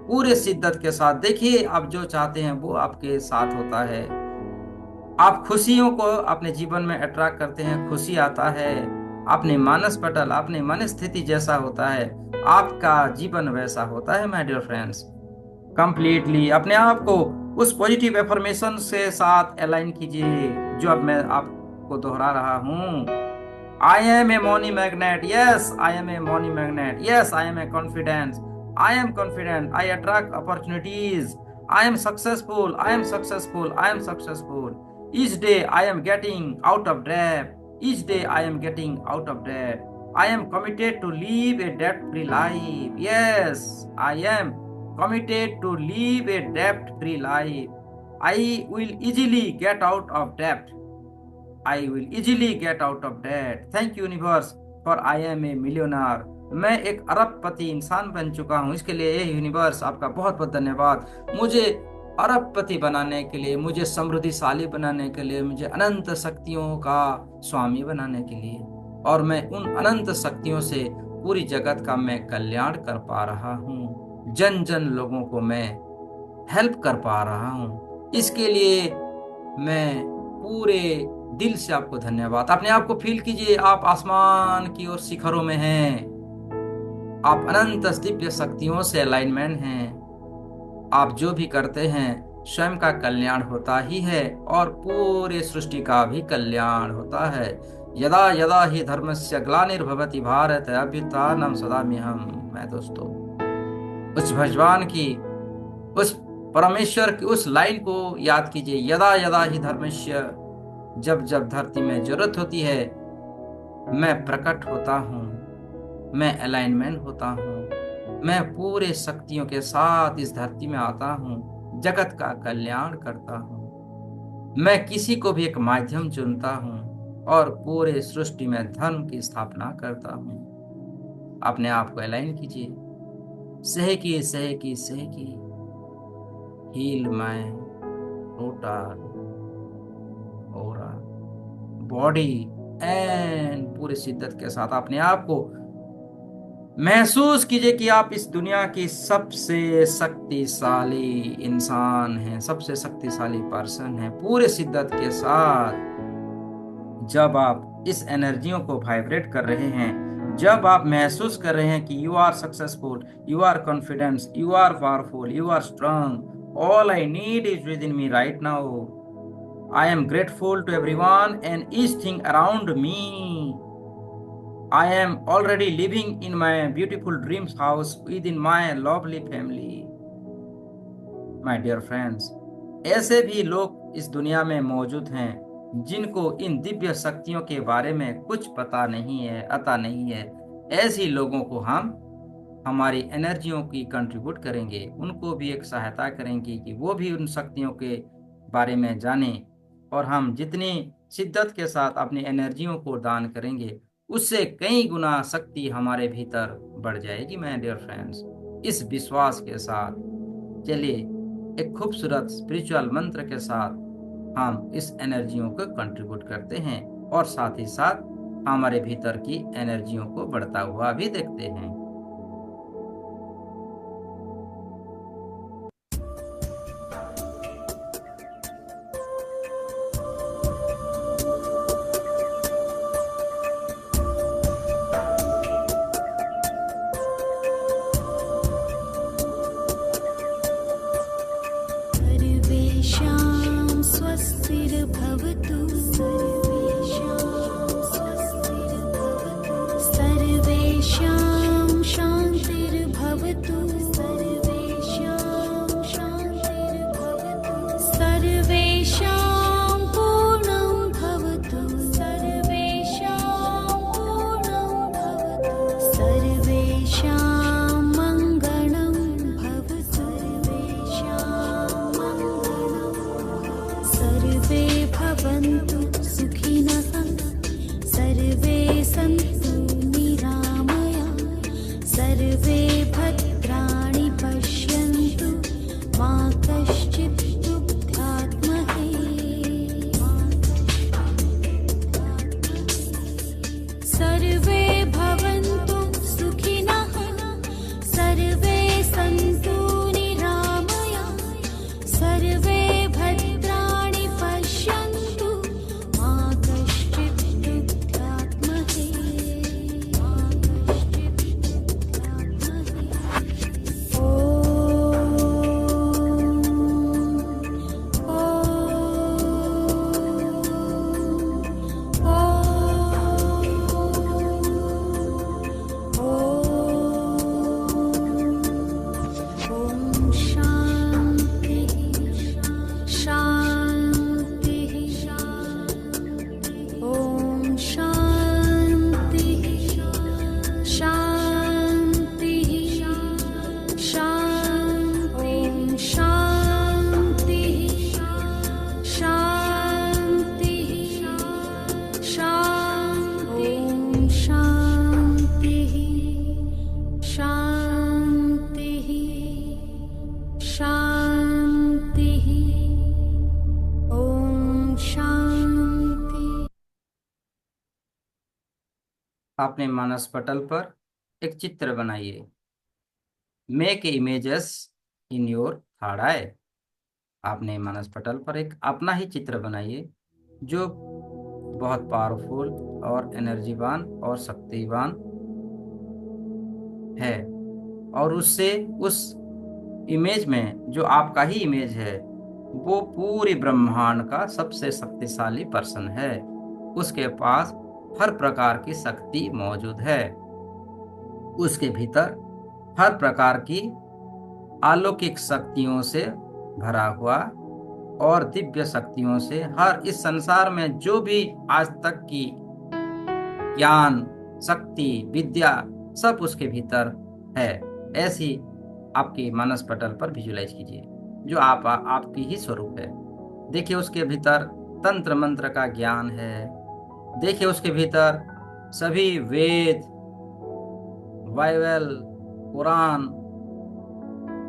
पूरे शिद्दत के साथ। देखिए, आप जो चाहते हैं वो आपके साथ होता है। आप खुशियों को अपने जीवन में अट्रैक्ट करते हैं, खुशी आता है। अपने मानस पटल, अपने मन स्थिति जैसा होता है, आपका जीवन वैसा होता है। माय डियर फ्रेंड्स, कंप्लीटली अपने आप को उस पॉजिटिव एफर्मेशन से साथ अलाइन कीजिए जो अब मैं आपको दोहरा रहा हूँ। I am a money magnet. Yes, I am a money magnet. Yes, I am a confidence. I am confident. I attract opportunities. I am successful. I am successful. I am successful. Each day I am getting out of debt. Each day I am getting out of debt. I am committed to live a debt-free life. Yes, I am committed to live a debt-free life. I will easily get out of debt. I will easily get out of debt. Thank you universe for I am a millionaire. मैं एक अरबपति इंसान बन चुका हूँ, इसके लिए universe आपका बहुत बहुत धन्यवाद। मुझे अरबपति बनाने के लिए, मुझे समृद्धिशाली बनाने के लिए, मुझे अनंत शक्तियों का स्वामी बनाने के लिए, और मैं उन अनंत शक्तियों से पूरी जगत का मैं कल्याण कर पा रहा हूँ, जन जन लोगों को मैं हेल्प कर पा रहा हूँ। इसके लिए मैं पूरे दिल से आपको धन्यवाद। अपने आप को फील कीजिए, आप आसमान की ओर शिखरों में हैं, आप अनंत दिव्य शक्तियों से अलाइनमेंट हैं। आप जो भी करते हैं स्वयं का कल्याण होता ही है और पूरे सृष्टि का भी कल्याण होता है। यदा यदा ही धर्मस्य ग्लानिर्भवति भारत अभ्युत्थानं सदाम्यहम्। मैं दोस्तों उस भगवान की, उस परमेश्वर की उस लाइन को याद कीजिए, यदा यदा ही धर्मस्य, जब जब धरती में जरूरत होती है मैं प्रकट होता हूँ, मैं अलाइनमेंट होता हूँ, मैं पूरे शक्तियों के साथ इस धरती में आता हूँ, जगत का कल्याण करता हूँ। मैं किसी को भी एक माध्यम चुनता हूँ और पूरे सृष्टि में धर्म की स्थापना करता हूँ। अपने आप को अलाइन कीजिए, सहकी सहकी सहकी, heal my total aura body and पूरी शिद्दत के साथ अपने आप को महसूस कीजिए कि आप इस दुनिया की सबसे शक्तिशाली इंसान हैं, सबसे शक्तिशाली पर्सन हैं। पूरे शिद्दत के साथ जब आप इस एनर्जियों को वाइब्रेट कर रहे हैं, जब आप महसूस कर रहे हैं कि you are successful, you are confidence, you are powerful, you are strong, all I need is within me right now, I am grateful to everyone and each thing around me, I am already living in my beautiful dreams house within my lovely family. My dear friends, ऐसे भी लोग इस दुनिया में मौजूद हैं जिनको इन दिव्य शक्तियों के बारे में कुछ पता नहीं है, अता नहीं है। ऐसे लोगों को हम हमारी एनर्जियों की कंट्रीब्यूट करेंगे, उनको भी एक सहायता करेंगे कि वो भी उन शक्तियों के बारे में जाने, और हम जितनी शिद्दत के साथ अपनी एनर्जियों को दान करेंगे उससे कई गुना शक्ति हमारे भीतर बढ़ जाएगी। माय डियर फ्रेंड्स, इस विश्वास के साथ चलिए एक खूबसूरत स्पिरिचुअल मंत्र के साथ हम इस एनर्जियों को कंट्रीब्यूट करते हैं और साथ ही साथ हमारे भीतर की एनर्जियों को बढ़ता हुआ भी देखते हैं। अपने मानस पटल पर एक चित्र बनाइए। Make images in your third eye. आपने मानस पटल पर एक अपना ही चित्र बनाइए जो बहुत पावरफुल और एनर्जीवान और शक्तिवान है। और उससे उस इमेज में जो आपका ही इमेज है वो पूरी ब्रह्मांड का सबसे शक्तिशाली पर्सन है। उसके पास हर प्रकार की शक्ति मौजूद है। उसके भीतर हर प्रकार की अलौकिक शक्तियों से भरा हुआ और दिव्य शक्तियों से हर इस संसार में जो भी आज तक की ज्ञान, शक्ति, विद्या सब उसके भीतर है। ऐसी आपके मानस पटल पर विजुलाइज कीजिए जो आपकी ही स्वरूप है। देखिए उसके भीतर तंत्र मंत्र का ज्ञान है। देखिए उसके भीतर सभी वेद, बाइबल, कुरान,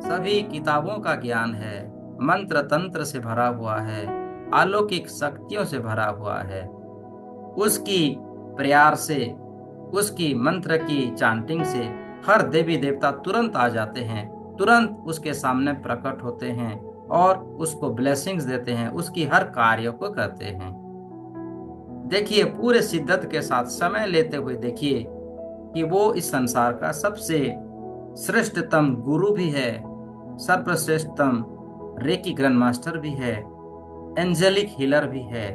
सभी किताबों का ज्ञान है। मंत्र तंत्र से भरा हुआ है, अलौकिक शक्तियों से भरा हुआ है। उसकी प्यार से, उसकी मंत्र की चांटिंग से हर देवी देवता तुरंत आ जाते हैं, तुरंत उसके सामने प्रकट होते हैं और उसको ब्लेसिंग्स देते हैं, उसकी हर कार्य को करते हैं। देखिए पूरे शिद्दत के साथ समय लेते हुए देखिए कि वो इस संसार का सबसे श्रेष्ठतम गुरु भी है, सर्वश्रेष्ठतम रेकी ग्रैंड मास्टर भी है, एंजेलिक हीलर भी है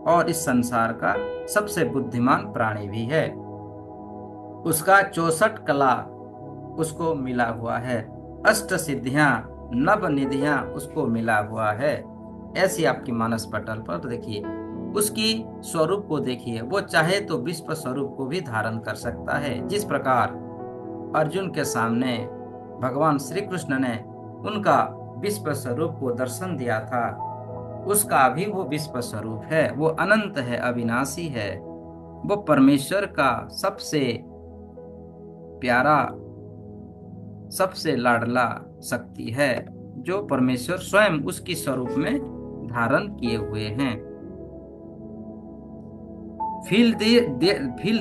और इस संसार का सबसे बुद्धिमान प्राणी भी है। उसका 64 कला उसको मिला हुआ है, अष्ट सिद्धियां, नव निधियां उसको मिला हुआ है। ऐसी आपकी मानस पटल पर देखिए उसकी स्वरूप को देखिए। वो चाहे तो विश्व स्वरूप को भी धारण कर सकता है। जिस प्रकार अर्जुन के सामने भगवान श्री कृष्ण ने उनका विश्व स्वरूप को दर्शन दिया था, उसका भी वो विश्व स्वरूप है। वो अनंत है, अविनाशी है। वो परमेश्वर का सबसे प्यारा, सबसे लाडला शक्ति है जो परमेश्वर स्वयं उसकी स्वरूप में धारण किए हुए हैं। Feel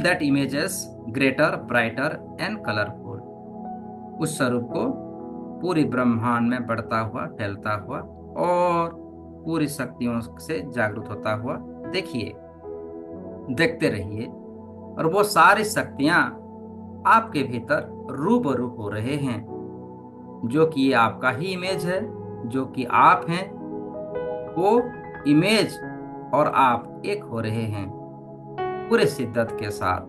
that images greater, brighter and colourful. उस स्वरूप को पूरी ब्रह्मांड में बढ़ता हुआ, फैलता हुआ और पूरी शक्तियों से जागृत होता हुआ देखिए, देखते रहिए। और वो सारी शक्तियां आपके भीतर रूबरू हो रहे हैं, जो कि ये आपका ही इमेज है, जो कि आप हैं। वो इमेज और आप एक हो रहे हैं। पूरे शिद्दत के साथ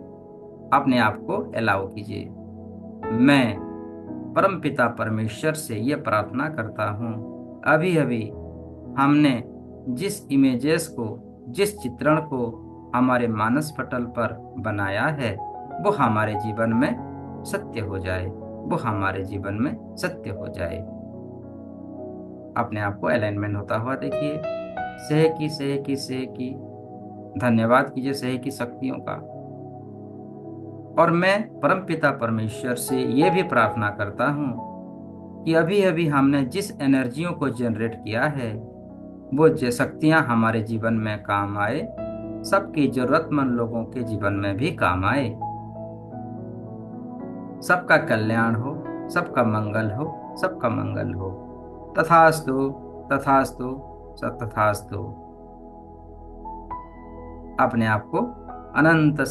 अपने आप को अलाउ कीजिए। मैं परमपिता परमेश्वर से ये प्रार्थना करता हूँ, अभी अभी हमने जिस इमेजेस को, जिस चित्रण को हमारे मानस पटल पर बनाया है वो हमारे जीवन में सत्य हो जाए, वो हमारे जीवन में सत्य हो जाए। अपने आप को अलाइनमेंट होता हुआ देखिए। सह की धन्यवाद कीजिए सह की शक्तियों का। और मैं परमपिता परमेश्वर से ये भी प्रार्थना करता हूँ कि अभी अभी हमने जिस एनर्जियों को जनरेट किया है वो जो शक्तियाँ हमारे जीवन में काम आए, सबकी जरूरतमंद लोगों के जीवन में भी काम आए। सबका कल्याण हो, सबका मंगल हो, सबका मंगल हो। तथास्तु, तथास्तु, तथास्तु। अपने आप को अनंत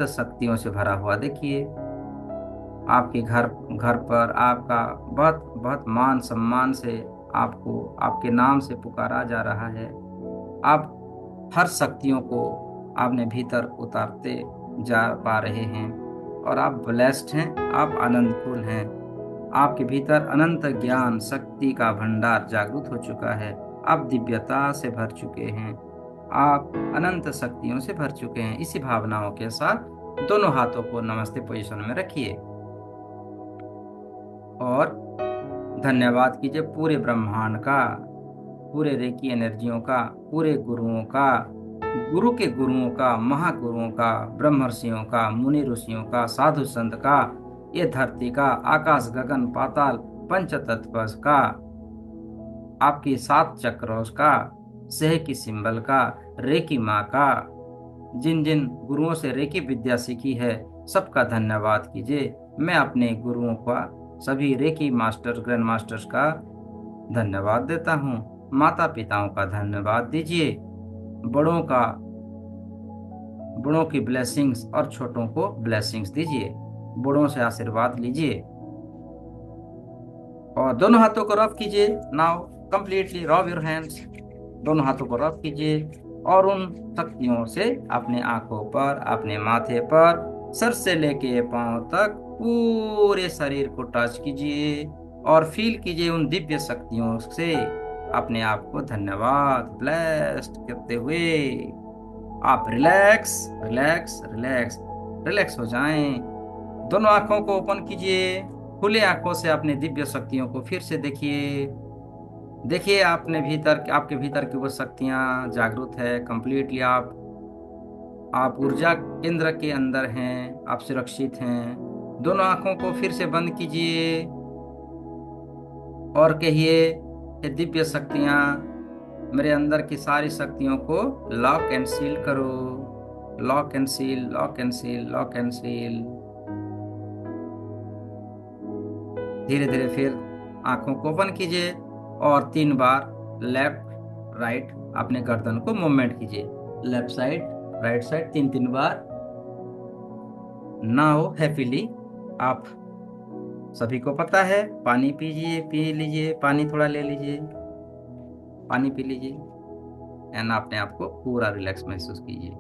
शक्तियों से भरा हुआ देखिए। आपके घर घर पर आपका बहुत बहुत मान सम्मान से आपको आपके नाम से पुकारा जा रहा है। आप हर शक्तियों को आपने भीतर उतारते जा पा रहे हैं और आप ब्लेस्ड हैं, आप आनंदफुल हैं। आपके भीतर अनंत ज्ञान शक्ति का भंडार जागृत हो चुका है। आप दिव्यता से भर चुके हैं, आप अनंत शक्तियों से भर चुके हैं। इसी भावनाओं के साथ दोनों हाथों को नमस्ते पोजीशन में रखिए और धन्यवाद कीजिए पूरे ब्रह्मांड का, पूरे रेकी एनर्जियों का, पूरे गुरुओं का, गुरु के गुरुओं का, महागुरुओं का, ब्रह्मर्षियों का, मुनि ऋषियों का, साधु संत का, ये धरती का, आकाश गगन पाताल पंच तत्व का, आपकी 7 चक्रों का, सह की सिंबल का, रेकी माँ का, जिन जिन गुरुओं से रेकी विद्या सीखी है सबका धन्यवाद कीजिए। मैं अपने गुरुओं का, सभी रेकी मास्टर ग्रैंड मास्टर्स का धन्यवाद देता हूँ। माता पिताओं का धन्यवाद दीजिए। बड़ों का, बड़ों की ब्लेसिंग्स और छोटों को ब्लेसिंग्स दीजिए। बड़ों से आशीर्वाद लीजिए और दोनों हाथों को रब कीजिए। Now completely rub your hands. दोनों हाथों को रब कीजिए और उन शक्तियों से अपने आंखों पर, अपने माथे पर, सर से लेके पांव तक पूरे शरीर को टच कीजिए और फील कीजिए उन दिव्य शक्तियों से अपने आप को धन्यवाद ब्लेस्ड करते हुए। आप रिलैक्स रिलैक्स रिलैक्स रिलैक्स हो जाएं। दोनों आंखों को ओपन कीजिए। खुले आंखों से अपने दिव्य शक्तियों को फिर से देखिए। देखिए आपने भीतर, आपके भीतर की वो शक्तियां जागृत है कंप्लीटली। आप ऊर्जा केंद्र के अंदर हैं, आप सुरक्षित हैं। दोनों आंखों को फिर से बंद कीजिए और कहिए, ये दिव्य शक्तियां, मेरे अंदर की सारी शक्तियों को लॉक एंड सील करो। Lock and seal, lock and seal, lock and seal. धीरे धीरे फिर आंखों को ओपन कीजिए और 3 बार लेफ्ट राइट अपने गर्दन को मूवमेंट कीजिए। लेफ्ट साइड, राइट साइड, 3 3 बार। नाउ हैप्पीली, आप सभी को पता है, पानी पीजिए, पी लीजिए, पानी थोड़ा ले लीजिए, पानी पी लीजिए एंड अपने आप को पूरा रिलैक्स महसूस कीजिए।